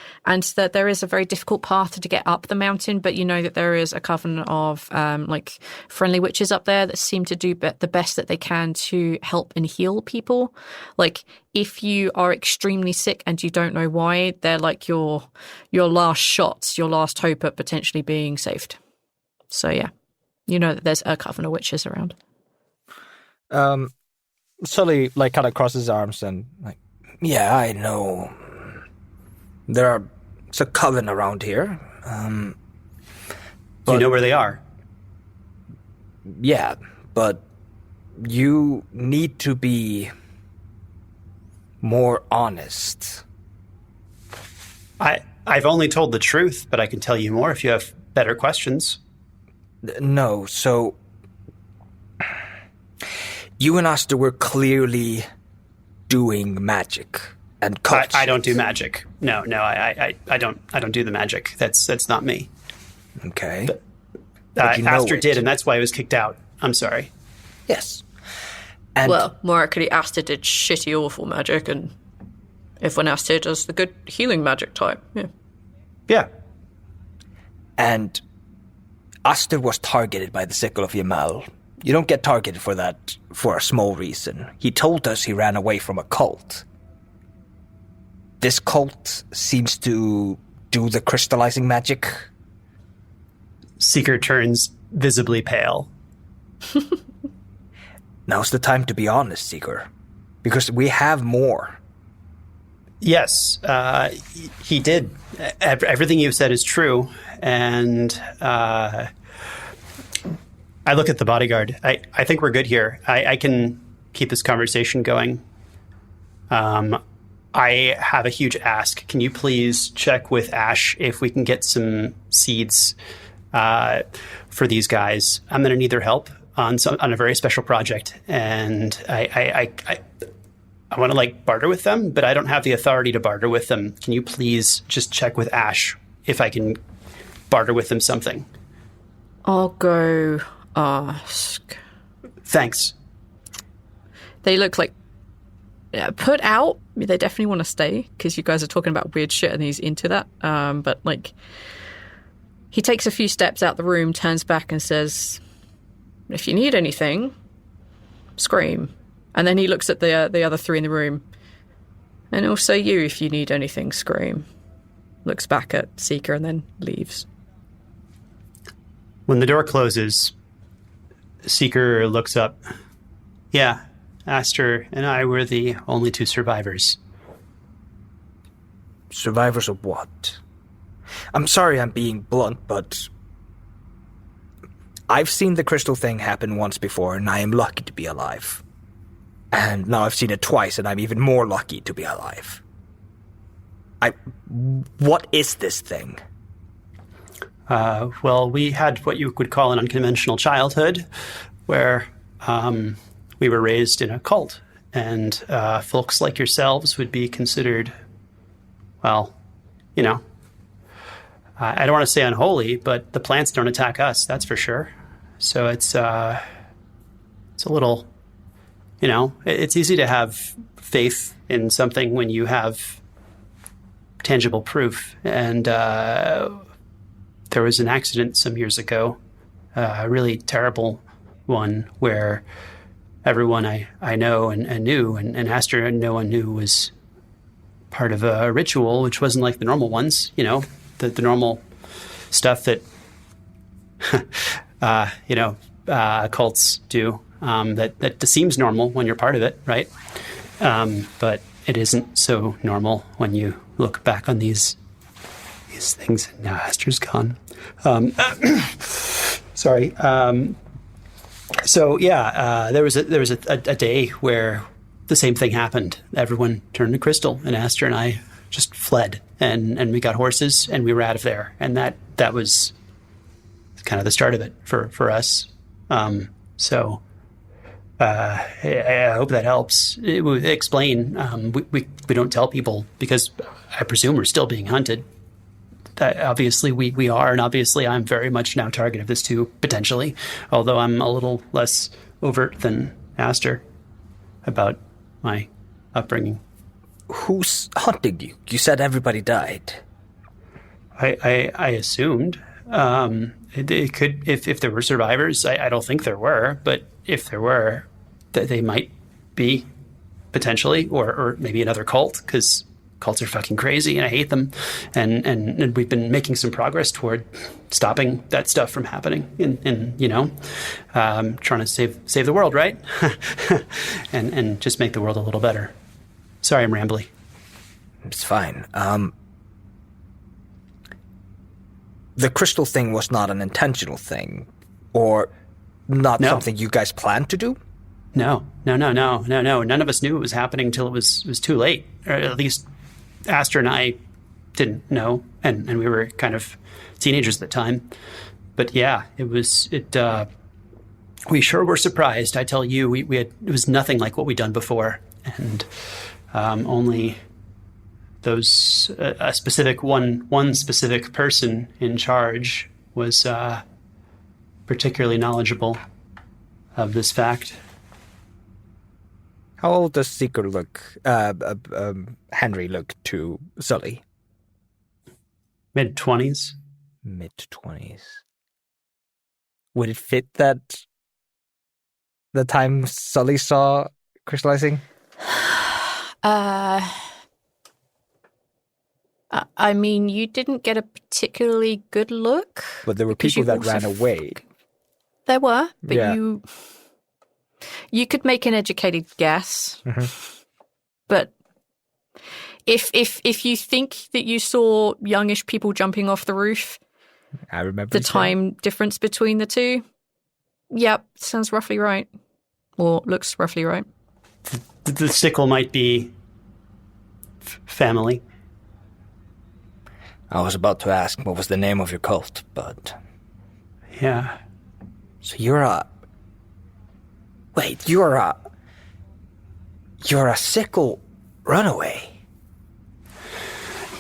that there is a very difficult path to get up the mountain, but you know that there is a coven of like friendly witches up there that seem to do the best that they can to help and heal people. Like if you are extremely sick and you don't know why, they're like your last shots, your last hope at potentially being saved. So yeah, you know that there's a coven of witches around. Sully like kind of crosses his arms and like, yeah, I know. It's a coven around here. Do you know where they are? Yeah, but you need to be more honest. I've only told the truth, but I can tell you more if you have better questions. No, so you and Aster were clearly doing magic and cults. I don't do magic. No, I don't do the magic. That's not me. Okay. Aster did, and that's why I was kicked out. I'm sorry. Yes. And well, more accurately, Aster did shitty, awful magic, and everyone else here does the good healing magic type. Yeah. Yeah. And Aster was targeted by the sickle of Yamal. You don't get targeted for that for a small reason. He told us he ran away from a cult. This cult seems to do the crystallizing magic. Seeker turns visibly pale. Now's the time to be honest, Seeker. Because we have more. Yes, he did. Everything you've said is true. And I look at the bodyguard. I think we're good here. I can keep this conversation going. I have a huge ask. Can you please check with Ash if we can get some seeds for these guys? I'm going to need their help on a very special project, and I want to like barter with them, but I don't have the authority to barter with them. Can you please just check with Ash if I can barter with them something? I'll go ask. Thanks. They look like put out. They definitely want to stay because you guys are talking about weird shit and he's into that. But like, he takes a few steps out the room, turns back and says, "If you need anything, scream." And then he looks at the other three in the room. "And also you, if you need anything, scream." Looks back at Seeker and then leaves. When the door closes, Seeker looks up. Yeah, Aster and I were the only two survivors. Survivors of what? I'm sorry I'm being blunt, but I've seen the crystal thing happen once before, and I am lucky to be alive. And now I've seen it twice, and I'm even more lucky to be alive. What is this thing? Well, we had what you would call an unconventional childhood, where we were raised in a cult, and folks like yourselves would be considered, well, you know, I don't want to say unholy, but the plants don't attack us, that's for sure. So it's a little, you know, it's easy to have faith in something when you have tangible proof. And there was an accident some years ago, a really terrible one, where everyone I know and knew, and Aster no one knew, was part of a ritual which wasn't like the normal ones, you know, the normal stuff that cults do, that seems normal when you're part of it, right? But it isn't so normal when you look back on these things. And now Aster's gone. Sorry. So yeah, there was a day where the same thing happened. Everyone turned to crystal, and Aster and I just fled, and we got horses, and we were out of there. And that was kind of the start of it for us. So I hope that helps. It would explain. We don't tell people because I presume we're still being hunted. Obviously, we are, and obviously I'm very much now target of this too, potentially, although I'm a little less overt than Aster about my upbringing. Who's hunting you? You said everybody died. I assumed. It could, if there were survivors, I don't think there were, but if there were, they might be, potentially, or maybe another cult, because cults are fucking crazy and I hate them. And we've been making some progress toward stopping that stuff from happening and trying to save the world, right? and just make the world a little better. Sorry, I'm rambly. It's fine. The crystal thing was not an intentional thing, or not something you guys planned to do? No. None of us knew it was happening until it was too late. Or at least Aster and I didn't know, and we were kind of teenagers at the time. But yeah, we sure were surprised. I tell you, it was nothing like what we'd done before, and only those a specific one specific person in charge was particularly knowledgeable of this fact. How old does Seeker look? Henri look to Sully? Mid-20s. Mid-20s. Would it fit that the time Sully saw crystallizing? I mean, you didn't get a particularly good look. But there were people that ran away. There were, but yeah. You could make an educated guess. Mm-hmm. But if you think that you saw youngish people jumping off the roof, I remember the time difference between the two, yep, sounds roughly right. Or looks roughly right. The sickle might be family. I was about to ask what was the name of your cult, but... Yeah. So you're a sickle runaway.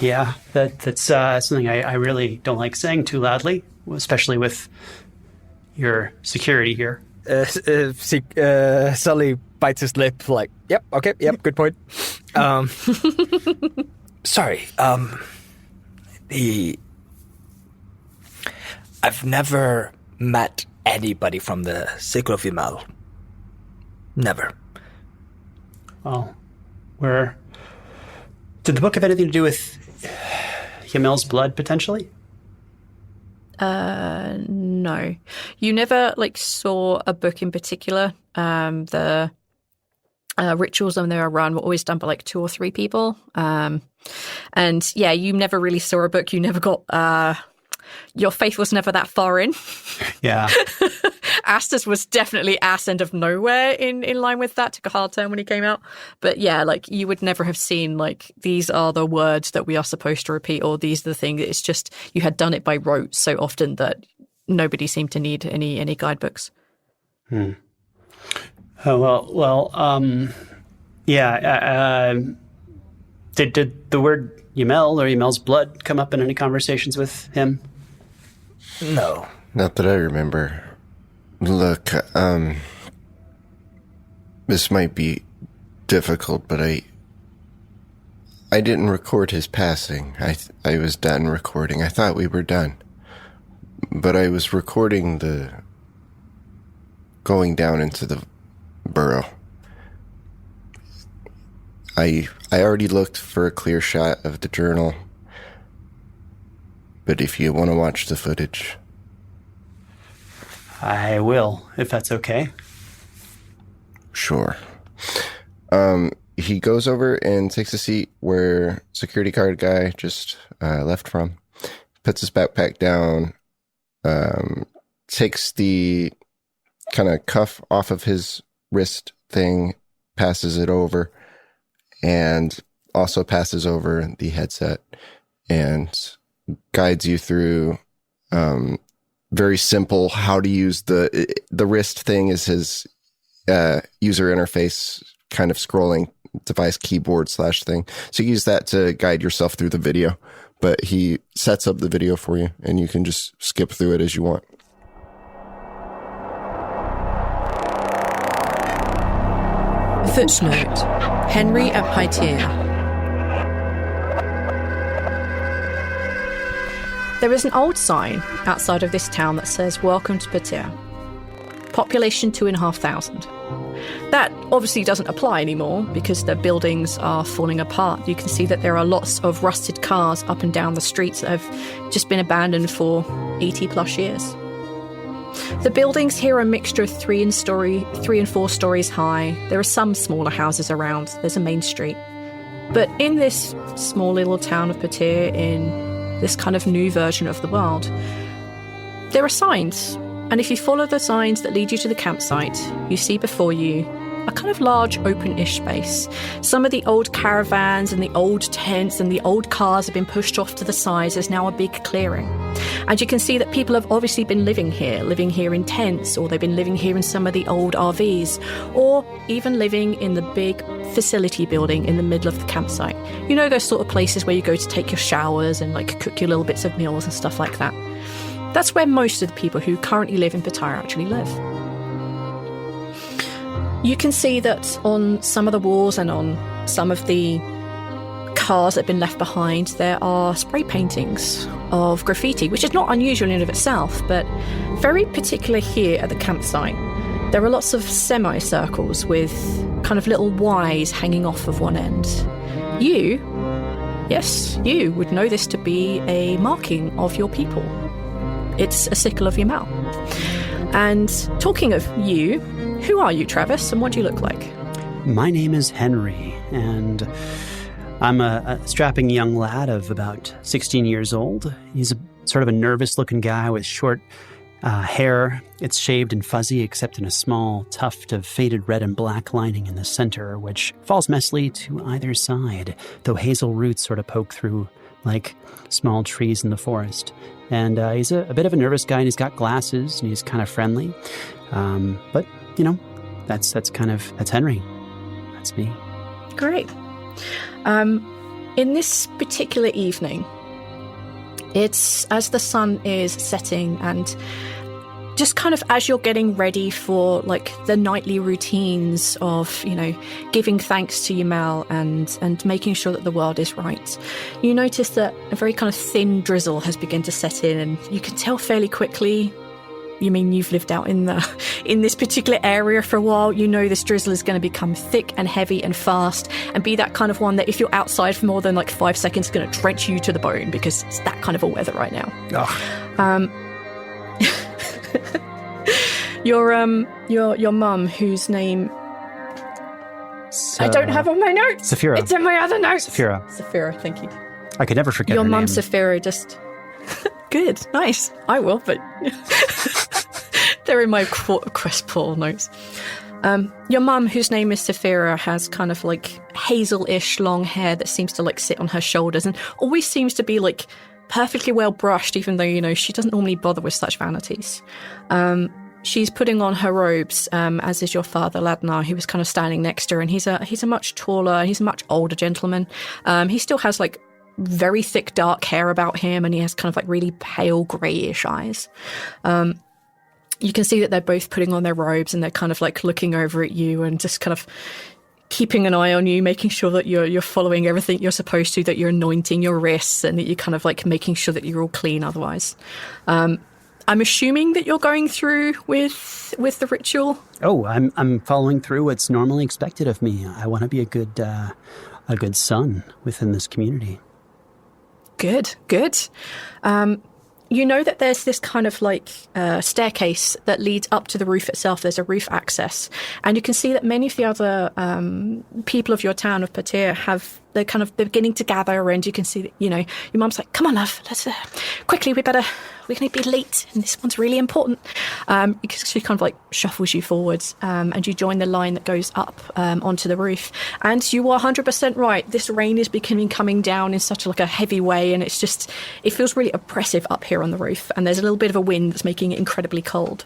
Yeah, that's something I really don't like saying too loudly, especially with your security here. Sully bites his lip like, yep, okay, yep, good point. Sorry, I've never met anybody from the Sickle of Yamal. Never. Well, did the book have anything to do with Yamel's blood, potentially? No. You never, saw a book in particular. The rituals when they were run were always done by, 2 or 3 people. And, yeah, you never really saw a book. You never got... your faith was never that far in. Yeah. Aster's was definitely ass end of nowhere in line with that. Took a hard turn when he came out. But yeah, you would never have seen these are the words that we are supposed to repeat, or these are the things. It's just you had done it by rote so often that nobody seemed to need any guidebooks. Oh, yeah. Did the word Yamel or Yamel's blood come up in any conversations with him? No. Not that I remember. Look, this might be difficult, but I didn't record his passing. I was done recording. I thought we were done. But I was recording the going down into the burrow. I already looked for a clear shot of the journal. But if you want to watch the footage... I will, if that's okay. Sure. He goes over and takes a seat where security guard guy just left from. Puts his backpack down. Takes the kind of cuff off of his wrist thing passes it over and also passes over the headset and guides you through very simple how to use the wrist thing is his user interface kind of scrolling device keyboard / thing. So you use that to guide yourself through the video, but he sets up the video for you and you can just skip through it as you want. Footnote: Henri at Poitiers. There is an old sign outside of this town that says, "Welcome to Poitiers. Population 2,500. That obviously doesn't apply anymore because the buildings are falling apart. You can see that there are lots of rusted cars up and down the streets that have just been abandoned for 80 plus years. The buildings here are a mixture of 3 and 4 stories high. There are some smaller houses around. There's a main street. But in this small little town of Poitiers, in this kind of new version of the world, there are signs. And if you follow the signs that lead you to the campsite, you see before you a kind of large open-ish space. Some of the old caravans and the old tents and the old cars have been pushed off to the sides. There's now a big clearing. And you can see that people have obviously been living here in tents, or they've been living here in some of the old RVs, or even living in the big facility building in the middle of the campsite. You know, those sort of places where you go to take your showers and like cook your little bits of meals and stuff like that. That's where most of the people who currently live in Poitiers actually live. You can see that on some of the walls and on some of the cars that have been left behind, there are spray paintings of graffiti, which is not unusual in and of itself, but very particular here at the campsite. There are lots of semicircles with kind of little Ys hanging off of one end. You would know this to be a marking of your people. It's a sickle of Hmmm. And talking of you, who are you, Travis, and what do you look like? My name is Henri, and I'm a strapping young lad of about 16 years old. He's a sort of a nervous-looking guy with short hair. It's shaved and fuzzy, except in a small tuft of faded red and black lining in the center, which falls messily to either side, though hazel roots sort of poke through like small trees in the forest. And he's a bit of a nervous guy, and he's got glasses, and he's kind of friendly. But, you know, that's Henri. That's me. Great. In this particular evening, it's as the sun is setting, and just kind of as you're getting ready for like the nightly routines of, you know, giving thanks to Hmmm and making sure that the world is right, you notice that a very kind of thin drizzle has begun to set in, and you can tell fairly quickly. You mean you've lived out in this particular area for a while? You know this drizzle is going to become thick and heavy and fast, and be that kind of one that if you're outside for more than like 5 seconds, it's going to drench you to the bone, because it's that kind of a weather right now. Your mum, whose name I don't have on my notes. Saphira. It's in my other notes. Saphira, thank you. I could never forget your her mum, name. Saphira, just good, nice. I will, but they're in my crestful notes. Your mum, whose name is Saphira, has kind of like hazel-ish long hair that seems to like sit on her shoulders, and always seems to be like perfectly well brushed, even though, you know, she doesn't normally bother with such vanities. She's putting on her robes, as is your father, Ladnar, who was kind of standing next to her, and he's a much taller, he's a much older gentleman. He still has like very thick dark hair about him, and he has kind of like really pale greyish eyes. You can see that they're both putting on their robes, and they're kind of like looking over at you and just kind of keeping an eye on you, making sure that you're following everything you're supposed to, that you're anointing your wrists, and that you're kind of like making sure that you're all clean otherwise. I'm assuming that you're going through with the ritual. Oh, I'm following through what's normally expected of me. I want to be a good son within this community. Good. You know that there's this kind of like staircase that leads up to the roof itself. There's a roof access. And you can see that many of the other people of your town of Poitiers have they're beginning to gather, and you can see that, your mum's like, come on, love, let's quickly, we're going to be late, and this one's really important. Because she kind of like shuffles you forwards, and you join the line that goes up onto the roof. And you are 100% right. This rain is coming down in such a heavy way, and it feels really oppressive up here on the roof. And there's a little bit of a wind that's making it incredibly cold.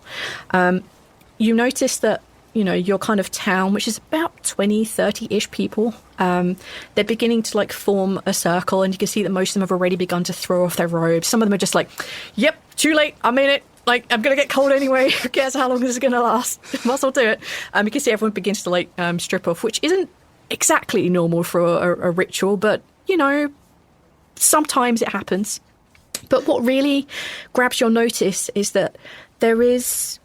You notice that, your kind of town, which is about 20, 30-ish people, they're beginning to form a circle, and you can see that most of them have already begun to throw off their robes. Some of them are just like, yep, too late, I'm in it. I'm going to get cold anyway. Who cares how long this is going to last? Might as well do it. You can see everyone begins to strip off, which isn't exactly normal for a ritual, but, sometimes it happens. But what really grabs your notice is that there is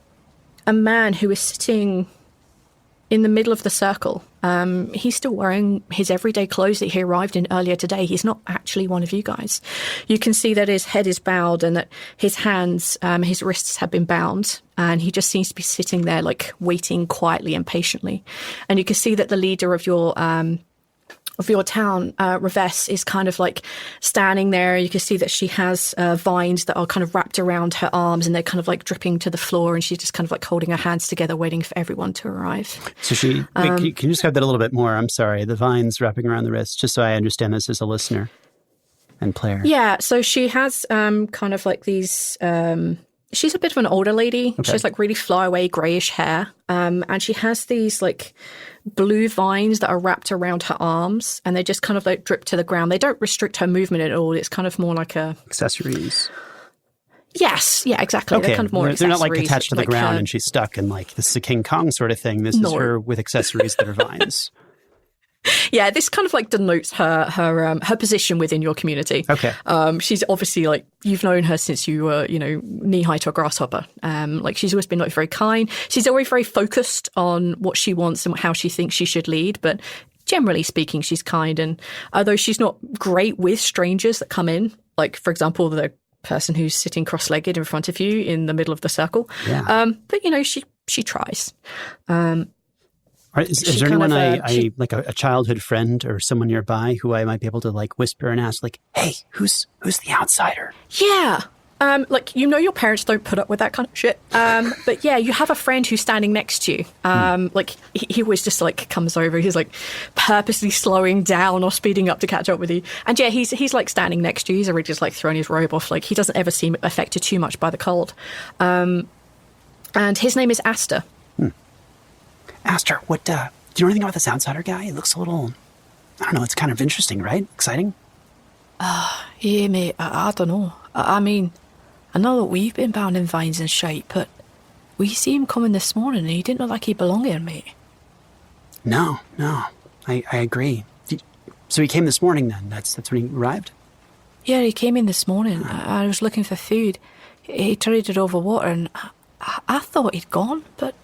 a man who is sitting in the middle of the circle. He's still wearing his everyday clothes that he arrived in earlier today. He's not actually one of you guys. You can see that his head is bowed and that his hands, his wrists have been bound, and he just seems to be sitting there waiting quietly and patiently. And you can see that the leader of your town, Reves, is kind of standing there. You can see that she has vines that are kind of wrapped around her arms, and they're kind of dripping to the floor, and she's just kind of holding her hands together, waiting for everyone to arrive. So wait, can you describe that a little bit more? I'm sorry, the vines wrapping around the wrist, just so I understand this as a listener and player. Yeah, so she has kind of these... she's a bit of an older lady. Okay. She has really flyaway grayish hair. And she has these blue vines that are wrapped around her arms, and they just kind of drip to the ground. They don't restrict her movement at all. It's kind of more like a... Accessories. Yes, yeah, exactly. Okay. They're kind of more They're accessories. not attached to the ground and she's stuck and this is a King Kong sort of thing. This is her with accessories that are vines. Yeah, this kind of denotes her position within your community. Okay. She's obviously you've known her since you were, knee high to a grasshopper. She's always been very kind. She's always very focused on what she wants and how she thinks she should lead, but generally speaking, she's kind. And although she's not great with strangers that come in, for example, the person who's sitting cross-legged in front of you in the middle of the circle. Yeah. But she tries. Is there anyone a childhood friend or someone nearby who I might be able to whisper and ask hey, who's the outsider? Yeah. Your parents don't put up with that kind of shit. But yeah, you have a friend who's standing next to you. He always just comes over. He's purposely slowing down or speeding up to catch up with you. And yeah, he's standing next to you. He's already just thrown his robe off. He doesn't ever seem affected too much by the cold. And his name is Aster. Aster, do you know anything about this outsider guy? He looks a little, I don't know, it's kind of interesting, right? Exciting? Yeah, mate, I don't know. I mean, I know that we've been bound in vines and shite, but we see him coming this morning and he didn't look like he belonged here, mate. No, I agree. So he came this morning then? That's when he arrived? Yeah, he came in this morning. I was looking for food. He traded over water and I thought he'd gone, but...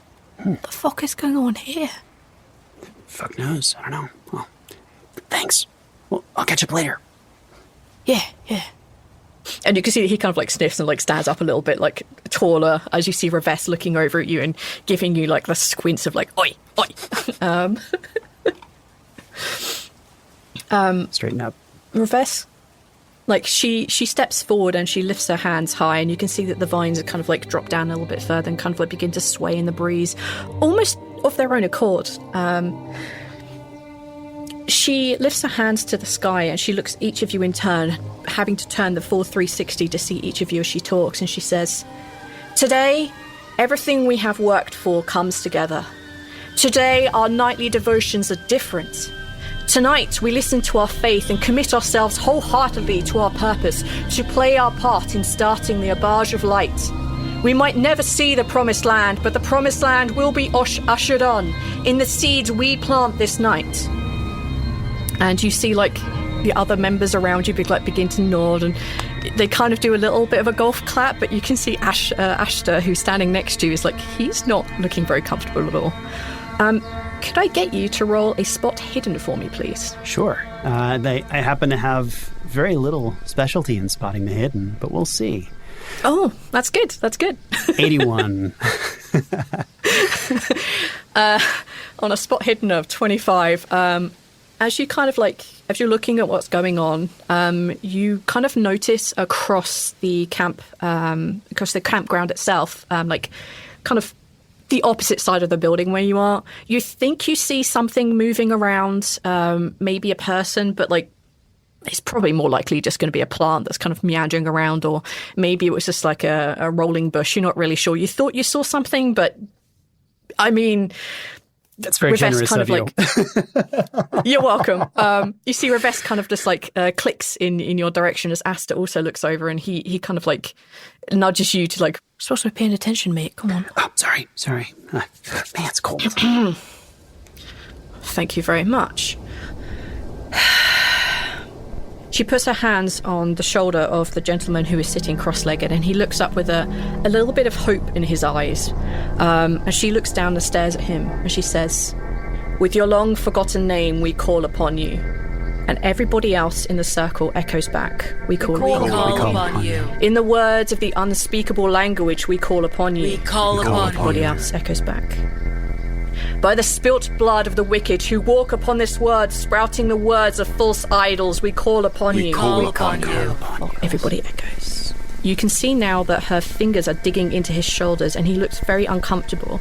What the fuck is going on here? Fuck knows. I don't know. Well, thanks. Well, I'll catch up later. Yeah. And you can see that he kind of sniffs and stands up a little bit taller as you see Reves looking over at you and giving you the squints of oi. Straighten up. Reves, she steps forward and she lifts her hands high, and you can see that the vines are kind of drop down a little bit further and kind of begin to sway in the breeze, almost of their own accord. She lifts her hands to the sky and she looks at each of you in turn, having to turn the full 360 to see each of you as she talks, and she says, "Today, everything we have worked for comes together. Today, our nightly devotions are different. Tonight, we listen to our faith and commit ourselves wholeheartedly to our purpose, to play our part in starting the Abage of Light. We might never see the Promised Land, but the Promised Land will be ushered on in the seeds we plant this night." And you see, the other members around you begin to nod, and they kind of do a little bit of a golf clap, but you can see Aster, who's standing next to you, is he's not looking very comfortable at all. Could I get you to roll a spot hidden for me, please? Sure. I happen to have very little specialty in spotting the hidden, but we'll see. Oh, that's good. 81. On a spot hidden of 25, as you kind of as you're looking at what's going on, you kind of notice across the campground itself, like kind of the opposite side of the building where you are, you think you see something moving around, maybe a person, but like it's probably more likely just going to be a plant that's kind of meandering around, or maybe it was just like a rolling bush. You're not really sure. You thought you saw something, but I mean, that's very generous of you. You're welcome. You see Reves kind of just like clicks in your direction as Aster also looks over, and he kind of like nudges you to like, "You're supposed to be paying attention, mate. Come on." Oh, sorry. Man, it's cold. Thank you very much. She puts her hands on the shoulder of the gentleman who is sitting cross-legged, and he looks up with a little bit of hope in his eyes. As she looks down and stares at him, and she says, "With your long-forgotten name, we call upon you." And everybody else in the circle echoes back, "We call upon you." In the words of the unspeakable language, "We call upon you." We call upon you. Everybody else echoes back. "By the spilt blood of the wicked who walk upon this word, sprouting the words of false idols, we call upon you." We call upon you. Oh, everybody echoes. You can see now that her fingers are digging into his shoulders, and he looks very uncomfortable.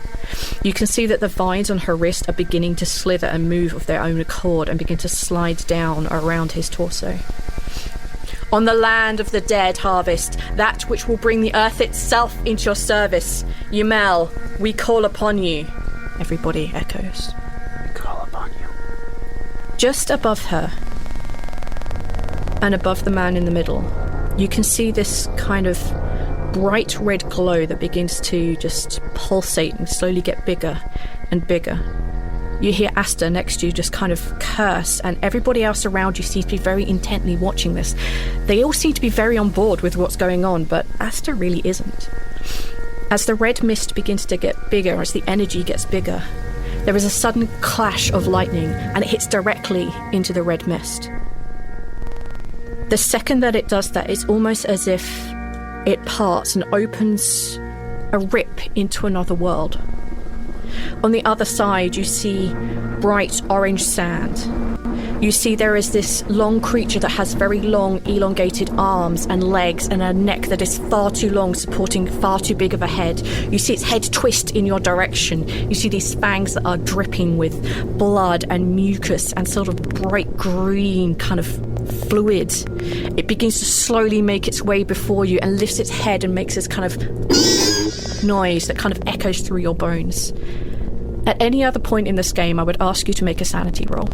You can see that the vines on her wrist are beginning to slither and move of their own accord and begin to slide down around his torso. "On the land of the dead, Harvest, that which will bring the earth itself into your service, Yumel, we call upon you." Everybody echoes. "We call upon you." Just above her, and above the man in the middle, you can see this kind of bright red glow that begins to just pulsate and slowly get bigger and bigger. You hear Aster next to you just kind of curse, and everybody else around you seems to be very intently watching this. They all seem to be very on board with what's going on, but Aster really isn't. As the red mist begins to get bigger, as the energy gets bigger, there is a sudden clash of lightning, and it hits directly into the red mist. The second that it does that, it's almost as if it parts and opens a rip into another world. On the other side, you see bright orange sand. You see there is this long creature that has very long, elongated arms and legs and a neck that is far too long, supporting far too big of a head. You see its head twist in your direction. You see these fangs that are dripping with blood and mucus and sort of bright green kind of fluid. It begins to slowly make its way before you and lifts its head and makes this kind of noise that kind of echoes through your bones. At any other point in this game, I would ask you to make a sanity roll.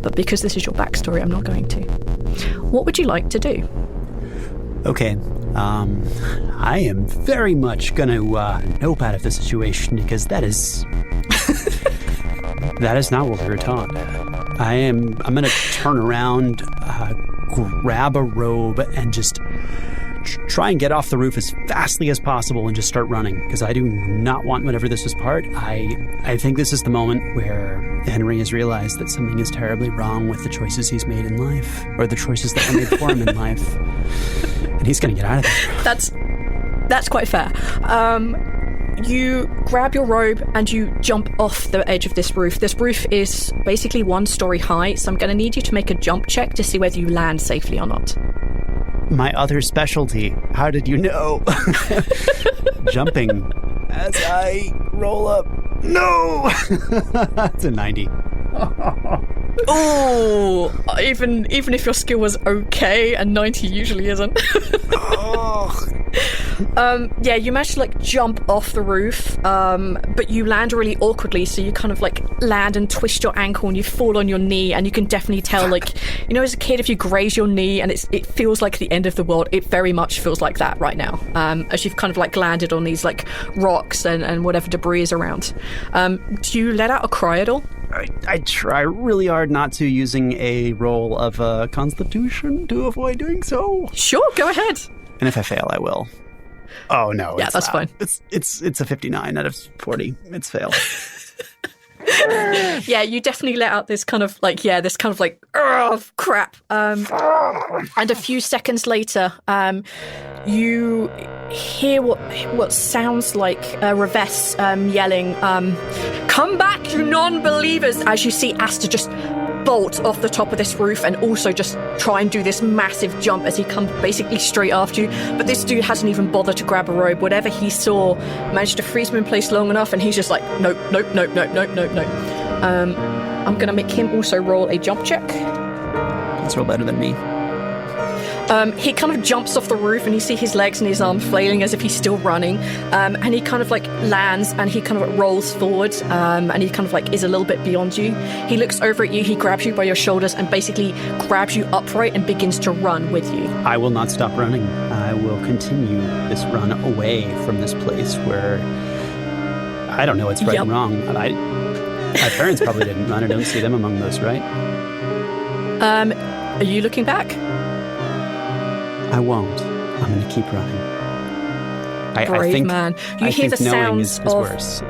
But because this is your backstory, I'm not going to. What would you like to do? Okay. I am very much going to nope out of the situation, because that is... that is not what we were taught. I'm going to turn around, grab a robe, and just try and get off the roof as fastly as possible and just start running, because I do not want whatever this was part. I think this is the moment where Henri has realized that something is terribly wrong with the choices he's made in life, or the choices that were made for him in life, and he's going to get out of there. That's quite fair. You grab your robe and you jump off the edge of this roof. This roof is basically 1 story high, so I'm going to need you to make a jump check to see whether you land safely or not. My other specialty. How did you know? Jumping as I roll up. No! It's a 90. Oh, even if your skill was okay, and 90 usually isn't. Yeah, you managed to like jump off the roof, but you land really awkwardly, so you kind of like land and twist your ankle and you fall on your knee, and you can definitely tell, like, you know, as a kid, if you graze your knee and it feels like the end of the world, it very much feels like that right now, as you've kind of like landed on these like rocks and whatever debris is around. Do you let out a cry at all? I try really hard not to, using a roll of Constitution to avoid doing so. Sure, go ahead. And if I fail, I will. Oh no! Yeah, that's fine. It's a 59 out of 40. It's fail. Yeah, you definitely let out this kind of like, crap. And a few seconds later, you hear what sounds like Reves yelling, "Come back, you non-believers!" as you see Aster just bolt off the top of this roof and also just try and do this massive jump as he comes basically straight after you. But this dude hasn't even bothered to grab a rope. Whatever he saw managed to freeze him in place long enough, and he's just like, nope. I'm going to make him also roll a jump check. Let's roll better than me. He kind of jumps off the roof, and you see his legs and his arms flailing as if he's still running. And he kind of like lands, and he kind of rolls forward, and he kind of like is a little bit beyond you. He looks over at you, he grabs you by your shoulders and basically grabs you upright and begins to run with you. I will not stop running. I will continue this run away from this place where I don't know what's right and wrong. My parents probably didn't run. I don't see them among those, right? Are you looking back? I won't. I'm going to keep running. Brave I think, man. You I hear think the knowing sounds is of worse.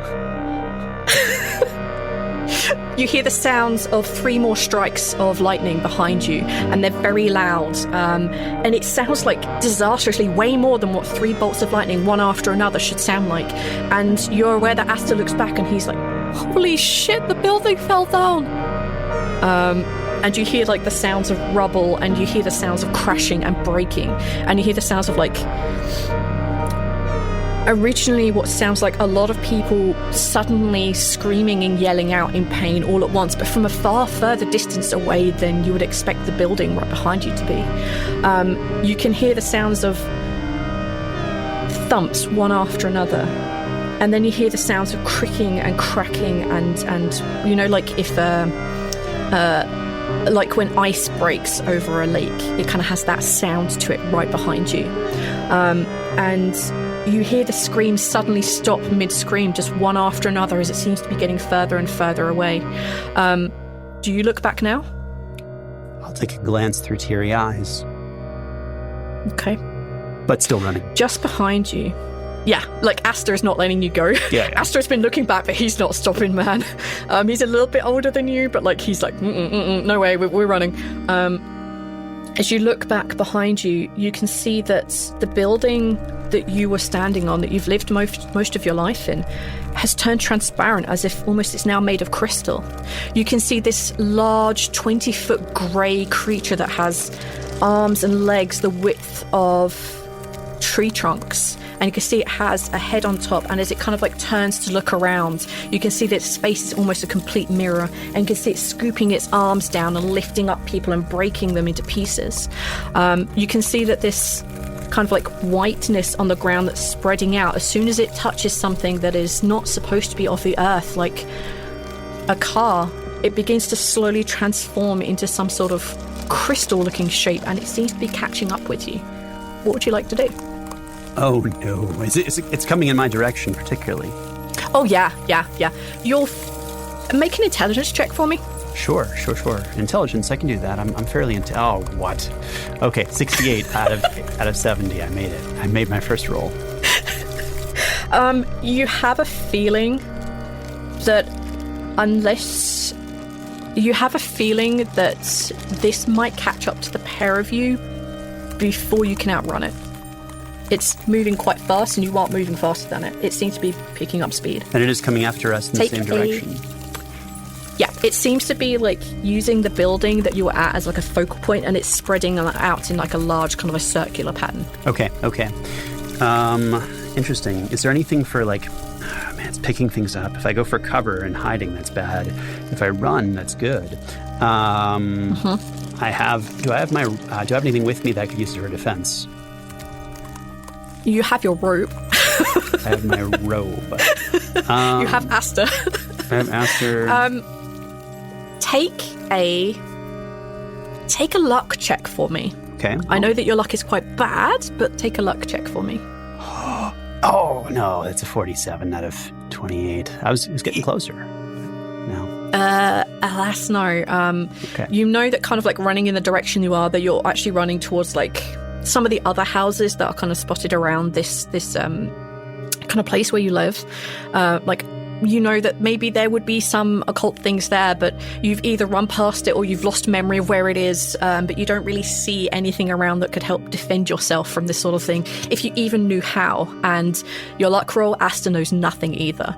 You hear the sounds of 3 more strikes of lightning behind you, and they're very loud. And it sounds like disastrously way more than what 3 bolts of lightning, one after another, should sound like. And you're aware that Aster looks back and he's like, holy shit, the building fell down. And you hear like the sounds of rubble, and you hear the sounds of crashing and breaking, and you hear the sounds of like originally what sounds like a lot of people suddenly screaming and yelling out in pain all at once, but from a far further distance away than you would expect the building right behind you to be. You can hear the sounds of thumps one after another, and then you hear the sounds of cricking and cracking and you know, like if like when ice breaks over a lake, it kind of has that sound to it right behind you. And you hear the screams suddenly stop mid-scream, just one after another, as it seems to be getting further and further away. Do you look back now? I'll take a glance through teary eyes. Okay. But still running. Just behind you. Yeah, like Aster is not letting you go. Yeah. Aster's been looking back, but he's not stopping, man. He's a little bit older than you, but like he's like, no way, we're running. As you look back behind you, you can see that the building that you were standing on, that you've lived most of your life in, has turned transparent, as if almost it's now made of crystal. You can see this large 20-foot grey creature that has arms and legs the width of tree trunks. And you can see it has a head on top, and as it kind of like turns to look around, you can see that its face is almost a complete mirror, and you can see it scooping its arms down and lifting up people and breaking them into pieces. You can see that this kind of like whiteness on the ground that's spreading out, as soon as it touches something that is not supposed to be of the earth, like a car, it begins to slowly transform into some sort of crystal-looking shape, and it seems to be catching up with you. What would you like to do? Oh no, it's coming in my direction particularly. Oh yeah. You'll make an intelligence check for me. Sure. Intelligence, I can do that. I'm fairly oh, what? Okay, 68 out of 70. I made it. I made my first roll. You have a feeling that this might catch up to the pair of you before you can outrun it. It's moving quite fast, and you aren't moving faster than it. It seems to be picking up speed. And it is coming after us in the same direction. Yeah, it seems to be like using the building that you were at as like a focal point, and it's spreading out in like a large kind of a circular pattern. Okay. Interesting. Is there anything for like, it's picking things up. If I go for cover and hiding, that's bad. If I run, that's good. Do I have anything with me that I could use for defense? You have your rope. I have my robe. You have Aster. I have Aster. Take a luck check for me. Okay. I know that your luck is quite bad, but take a luck check for me. Oh no, that's a 47 out of 28. I was getting closer. No. Alas, no. Okay. You know that kind of like running in the direction you are, that you're actually running towards like some of the other houses that are kind of spotted around this kind of place where you live. Like, you know that maybe there would be some occult things there, but you've either run past it or you've lost memory of where it is, but you don't really see anything around that could help defend yourself from this sort of thing, if you even knew how. And your luck roll, Aster knows nothing either.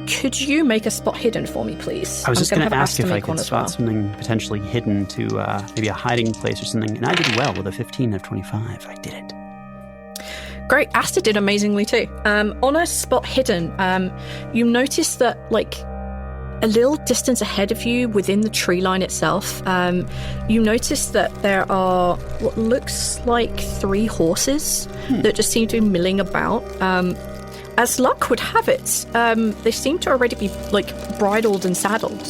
Could you make a spot hidden for me, please? I was just going to ask if I could one spot something potentially hidden to maybe a hiding place or something. And I did well with a 15 of 25. I did it. Great. Aster did amazingly too. On a spot hidden, you notice that, like, a little distance ahead of you within the tree line itself, you notice that there are what looks like 3 horses that just seem to be milling about. As luck would have it, they seem to already be, like, bridled and saddled.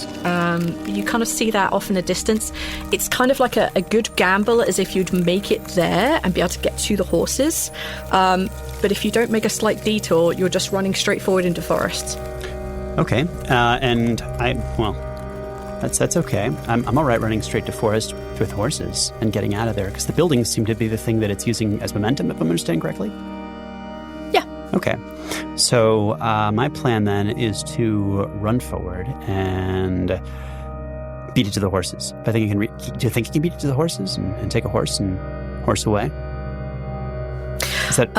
You kind of see that off in the distance. It's kind of like a good gamble, as if you'd make it there and be able to get to the horses. But if you don't make a slight detour, you're just running straight forward into forest. Okay, and that's okay. I'm all right running straight to forest with horses and getting out of there, because the buildings seem to be the thing that it's using as momentum, if I'm understanding correctly. Yeah. Okay. So my plan then is to run forward and beat it to the horses. If I think do you think you can beat it to the horses and take a horse and horse away? Is that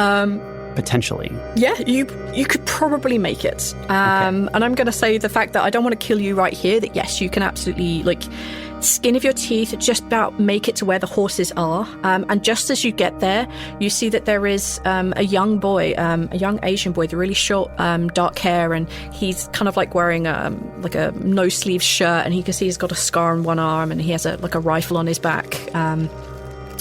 potentially? Yeah, you could probably make it. And I'm going to say the fact that I don't want to kill you right here, that yes, you can absolutely, like, skin of your teeth, just about make it to where the horses are. And just as you get there, you see that there is a young boy, a young Asian boy with really short dark hair, and he's kind of like wearing like a no-sleeve shirt, and you can see he's got a scar on one arm, and he has a rifle on his back.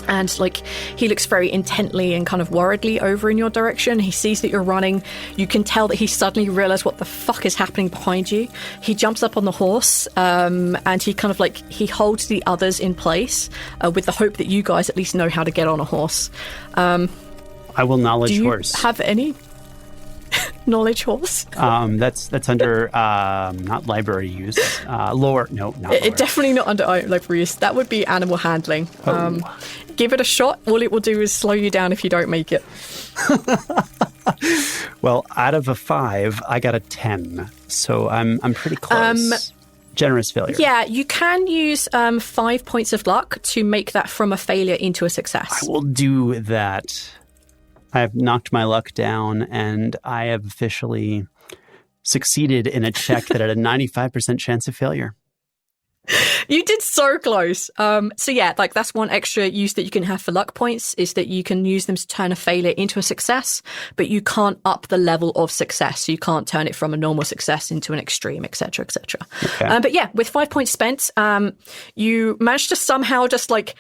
And, like, he looks very intently and kind of worriedly over in your direction. He sees that you're running. You can tell that he suddenly realized what the fuck is happening behind you. He jumps up on the horse, and he kind of, like, he holds the others in place with the hope that you guys at least know how to get on a horse. I will knowledge horse. Do you have any knowledge horse? That's under not library use. Lore. No, not lore. Definitely not under library use. That would be animal handling. Give it a shot. All it will do is slow you down if you don't make it. Well, out of a 5, I got a 10. So I'm pretty close. Generous failure. Yeah, you can use 5 points of luck to make that from a failure into a success. I will do that. I have knocked my luck down, and I have officially succeeded in a check that had a 95% chance of failure. You did so close. So yeah, like, that's one extra use that you can have for luck points, is that you can use them to turn a failure into a success, but you can't up the level of success. So you can't turn it from a normal success into an extreme, etc., etc. Okay. But yeah, with 5 points spent, you managed to somehow just, like,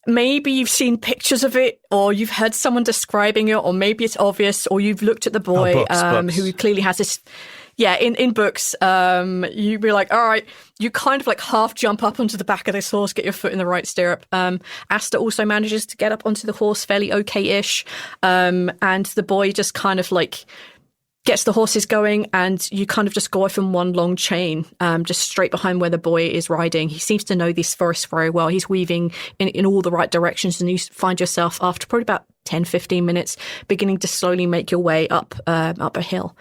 maybe you've seen pictures of it, or you've heard someone describing it, or maybe it's obvious, or you've looked at the boy books. who clearly has this. Yeah, in books, you'd be like, all right, you kind of, like, half jump up onto the back of this horse, get your foot in the right stirrup. Aster also manages to get up onto the horse fairly okay-ish, and the boy just kind of, like, gets the horses going, and you kind of just go off in one long chain, just straight behind where the boy is riding. He seems to know this forest very well. He's weaving in all the right directions, and you find yourself, after probably about 10, 15 minutes, beginning to slowly make your way up a hill.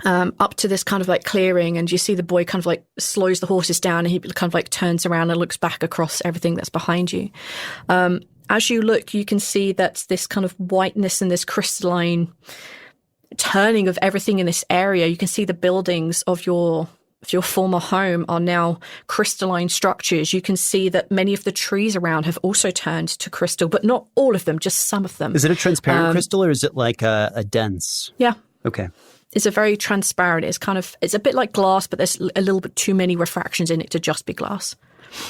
Up to this kind of, like, clearing, and you see the boy kind of, like, slows the horses down, and he kind of, like, turns around and looks back across everything that's behind you. As you look, you can see that this kind of whiteness and this crystalline turning of everything in this area. You can see the buildings of your former home are now crystalline structures. You can see that many of the trees around have also turned to crystal, but not all of them, just some of them. Is it a transparent crystal, or is it like a dense? Yeah. Okay. It's a very transparent. It's a bit like glass, but there's a little bit too many refractions in it to just be glass.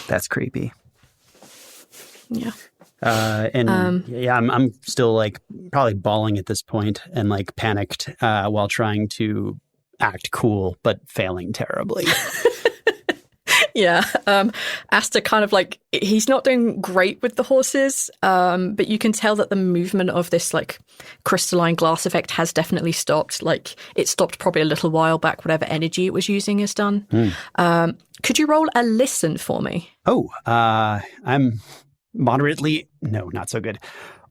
That's creepy. Yeah. I'm still, like, probably bawling at this point and, like, panicked while trying to act cool, but failing terribly. Yeah. Aster kind of, like, he's not doing great with the horses, but you can tell that the movement of this, like, crystalline glass effect has definitely stopped. Like, it stopped probably a little while back, whatever energy it was using is done. Could you roll a listen for me? Oh, I'm moderately... No, not so good.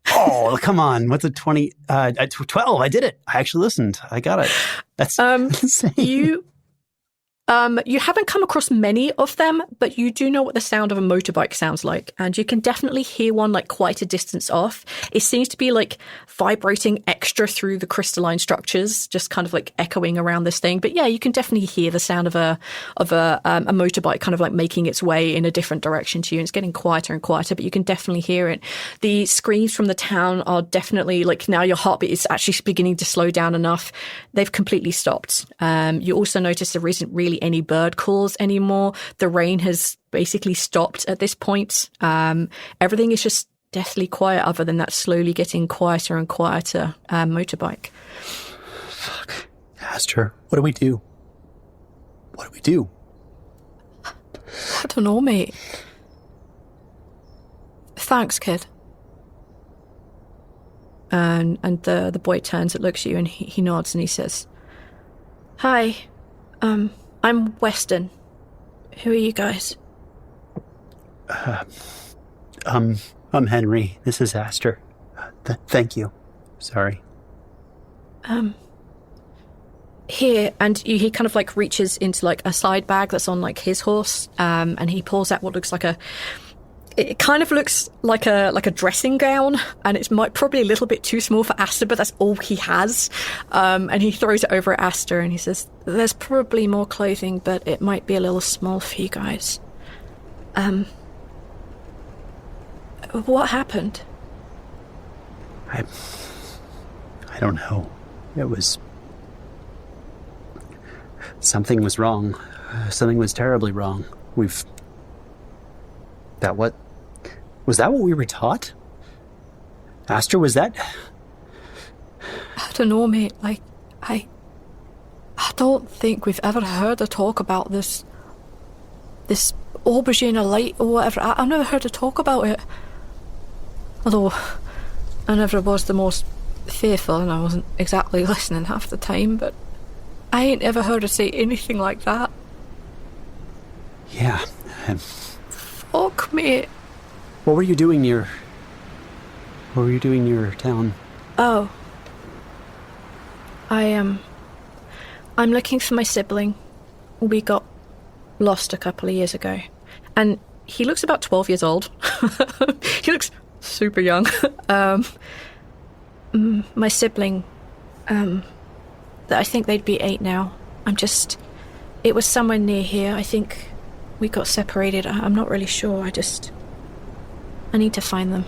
Oh, come on. What's a 20? 12. I did it. I actually listened. I got it. That's insane. You haven't come across many of them, but you do know what the sound of a motorbike sounds like, and you can definitely hear one like quite a distance off. It seems to be like vibrating extra through the crystalline structures, just kind of like echoing around this thing. But yeah, you can definitely hear the sound of a motorbike kind of like making its way in a different direction to you. And it's getting quieter and quieter, but you can definitely hear it. The screams from the town are definitely like, now your heartbeat is actually beginning to slow down enough. They've completely stopped. You also notice there isn't really any bird calls anymore. The rain has basically stopped at this point. Everything is just deathly quiet other than that slowly getting quieter and quieter motorbike. Fuck. Aster, what do we do? What do we do? I don't know, mate. Thanks, kid. And the boy turns and looks at you and he nods and he says, "Hi, I'm Weston. Who are you guys?" I'm Henri. This is Aster. Thank you. Sorry. Here, and he kind of like reaches into like a side bag that's on like his horse, and he pulls out what looks like it kind of looks like a dressing gown, and it's probably a little bit too small for Aster, but that's all he has. And he throws it over at Aster and he says, "There's probably more clothing, but it might be a little small for you guys." What happened? I don't know. It was... Something was wrong. Something was terribly wrong. Was that what we were taught? Aster, was that... I don't know, mate. Like, I don't think we've ever heard a talk about this aubergine of light or whatever. I've never heard a talk about it. Although I never was the most fearful and I wasn't exactly listening half the time, but I ain't ever heard her say anything like that. Yeah. Fuck, mate. What were you doing near town? Oh. I'm looking for my sibling. We got lost a couple of years ago. And he looks about 12 years old. He looks super young. My sibling, I think they'd be 8 now. It was somewhere near here. I think we got separated. I'm not really sure. I need to find them.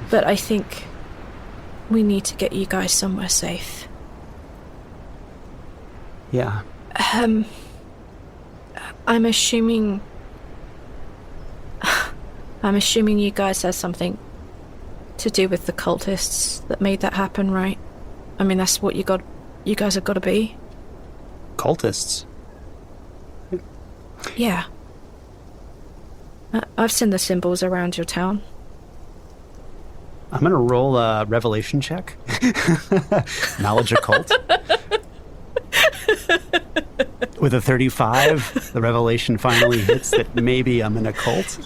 But I think we need to get you guys somewhere safe. Yeah. I'm assuming you guys had something to do with the cultists that made that happen, right? I mean, that's what you guys have got to be. Cultists? Yeah. I've seen the symbols around your town. I'm gonna roll a revelation check. Knowledge occult. With a 35, the revelation finally hits that maybe I'm in a cult.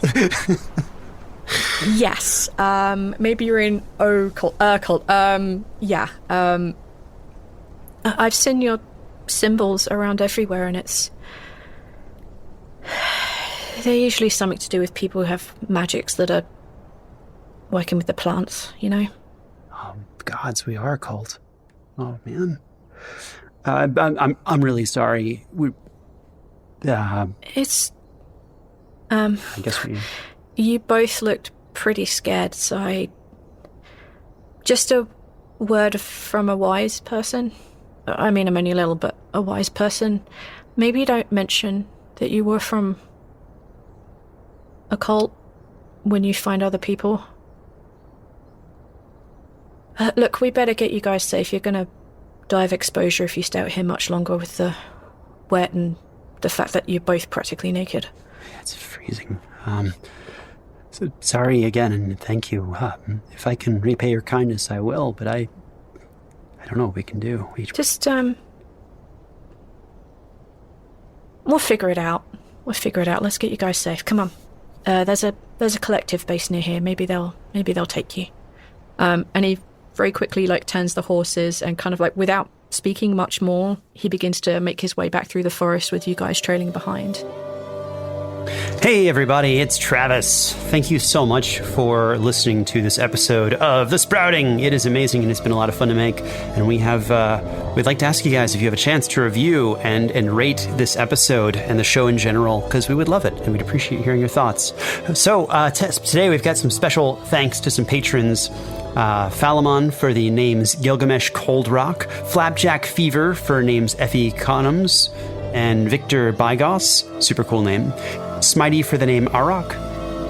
Yes. Maybe you're in cult. Yeah. I've seen your symbols around everywhere, and they're usually something to do with people who have magics that are working with the plants, you know? Oh, gods, we are a cult. Oh, man. I'm really sorry. It's... I guess we... You both looked pretty scared, so just a word from a wise person. I mean, I'm only a little bit a wise person. Maybe don't mention that you were from a cult when you find other people. Look, we better get you guys safe. You're gonna die of exposure if you stay out here much longer with the wet and the fact that you're both practically naked. Yeah, it's freezing. So sorry again, and thank you. If I can repay your kindness, I will, but I don't know what we can do. Just, we'll figure it out. Let's get you guys safe. Come on. There's a collective base near here. Maybe they'll take you. And he very quickly turns the horses and kind of without speaking much more, he begins to make his way back through the forest with you guys trailing behind. Hey everybody, it's Travis. Thank you so much for listening to this episode of The Sprouting. It is amazing and it's been a lot of fun to make. And we'd like to ask you guys if you have a chance to review and rate this episode and the show in general, because we would love it and we'd appreciate hearing your thoughts. So today we've got some special thanks to some patrons. Falamon for the names Gilgamesh Cold Rock, Flapjack Fever for names Effie Conums, and Victor Bygos, super cool name. Smitey for the name Arak,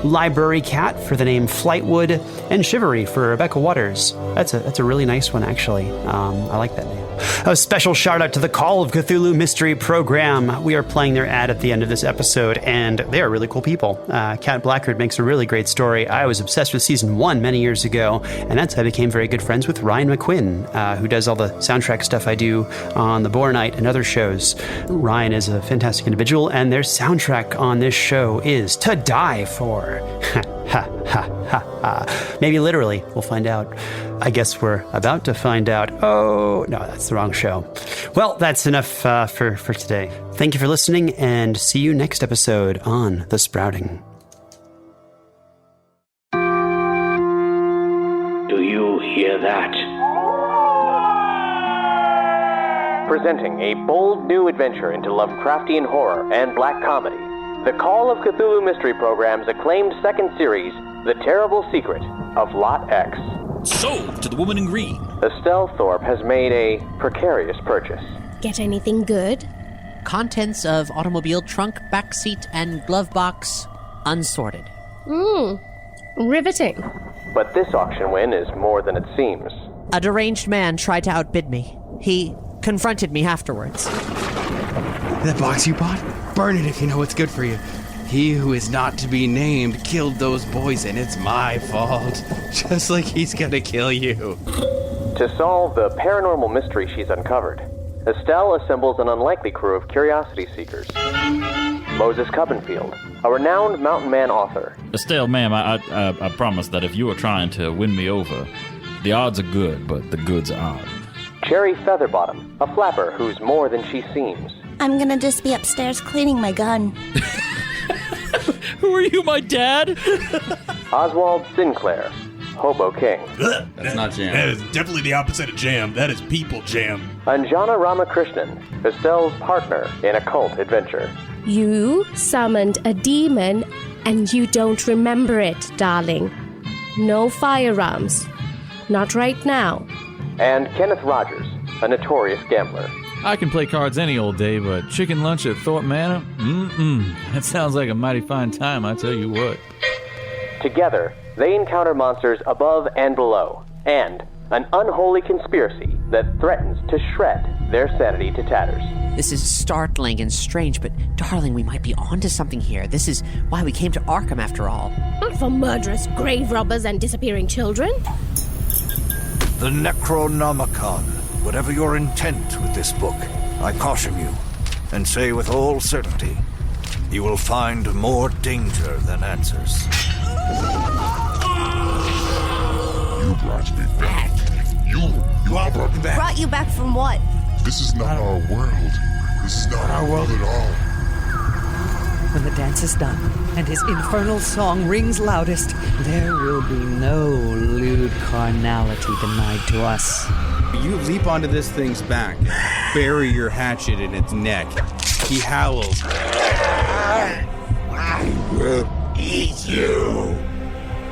Library Cat for the name Flightwood, and Shivery for Rebecca Waters. That's a really nice one, actually. I like that name. A special shout out to the Call of Cthulhu Mystery Program. We are playing their ad at the end of this episode, and they are really cool people. Kat Blackard makes a really great story. I was obsessed with season 1 many years ago, and that's how I became very good friends with Ryan McQuinn, who does all the soundtrack stuff I do on The Boar Night and other shows. Ryan is a fantastic individual, and their soundtrack on this show is to die for. Ha, ha, ha, ha. Maybe literally. We'll find out. I guess we're about to find out. Oh, no, that's the wrong show. Well, that's enough for today. Thank you for listening, and see you next episode on The Sprouting. Do you hear that? Presenting a bold new adventure into Lovecraftian horror and black comedy. The Call of Cthulhu Mystery Program's acclaimed second series, The Terrible Secret of Lot X. Sold to the woman in green. Estelle Thorpe has made a precarious purchase. Get anything good? Contents of automobile trunk, back seat, and glove box unsorted. Riveting. But this auction win is more than it seems. A deranged man tried to outbid me. He confronted me afterwards. That box you bought? Burn it if you know what's good for you. He who is not to be named killed those boys, and it's my fault. Just like he's gonna kill you. To solve the paranormal mystery she's uncovered, Estelle assembles an unlikely crew of curiosity seekers. Moses Cubbenfield, a renowned mountain man author. Estelle, ma'am, I promise that if you are trying to win me over, the odds are good, but the good's odd. Cherry Featherbottom, a flapper who's more than she seems. I'm gonna just be upstairs cleaning my gun. Who are you, my dad? Oswald Sinclair, Hobo King. That's not jam. That is definitely the opposite of jam. That is people jam. Anjana Ramakrishnan, Estelle's partner in a cult adventure. You summoned a demon, and you don't remember it, darling. No firearms. Not right now. And Kenneth Rogers, a notorious gambler. I can play cards any old day, but chicken lunch at Thorpe Manor? That sounds like a mighty fine time, I tell you what. Together, they encounter monsters above and below, and an unholy conspiracy that threatens to shred their sanity to tatters. This is startling and strange, but darling, we might be onto something here. This is why we came to Arkham after all. Not for murderous grave robbers and disappearing children. The Necronomicon. Whatever your intent with this book, I caution you, and say with all certainty, you will find more danger than answers. You brought me back. You all brought me back. Brought you back from what? This is not our world. This is not our world at all. When the dance is done and his infernal song rings loudest, there will be no lewd carnality denied to us. You leap onto this thing's back, bury your hatchet in its neck. He howls. I will eat you.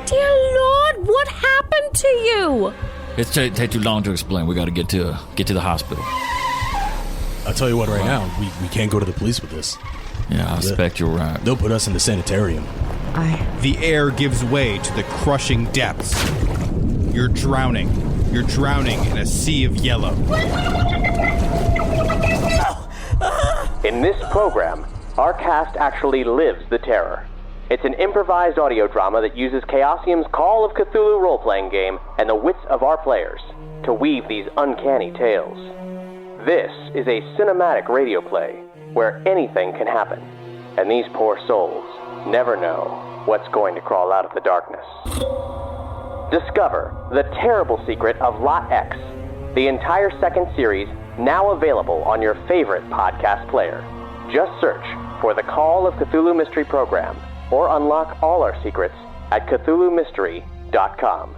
Dear Lord, what happened to you? It's take too long to explain. We got to get to the hospital. I'll tell you what, right now, we can't go to the police with this. Yeah, I expect you're right. They'll put us in the sanitarium. The air gives way to the crushing depths. You're drowning. You're drowning in a sea of yellow. In this program, our cast actually lives the terror. It's an improvised audio drama that uses Chaosium's Call of Cthulhu role-playing game and the wits of our players to weave these uncanny tales. This is a cinematic radio play where anything can happen, and these poor souls never know what's going to crawl out of the darkness. Discover the terrible secret of Lot X, the entire second series, now available on your favorite podcast player. Just search for the Call of Cthulhu Mystery Program or unlock all our secrets at CthulhuMystery.com.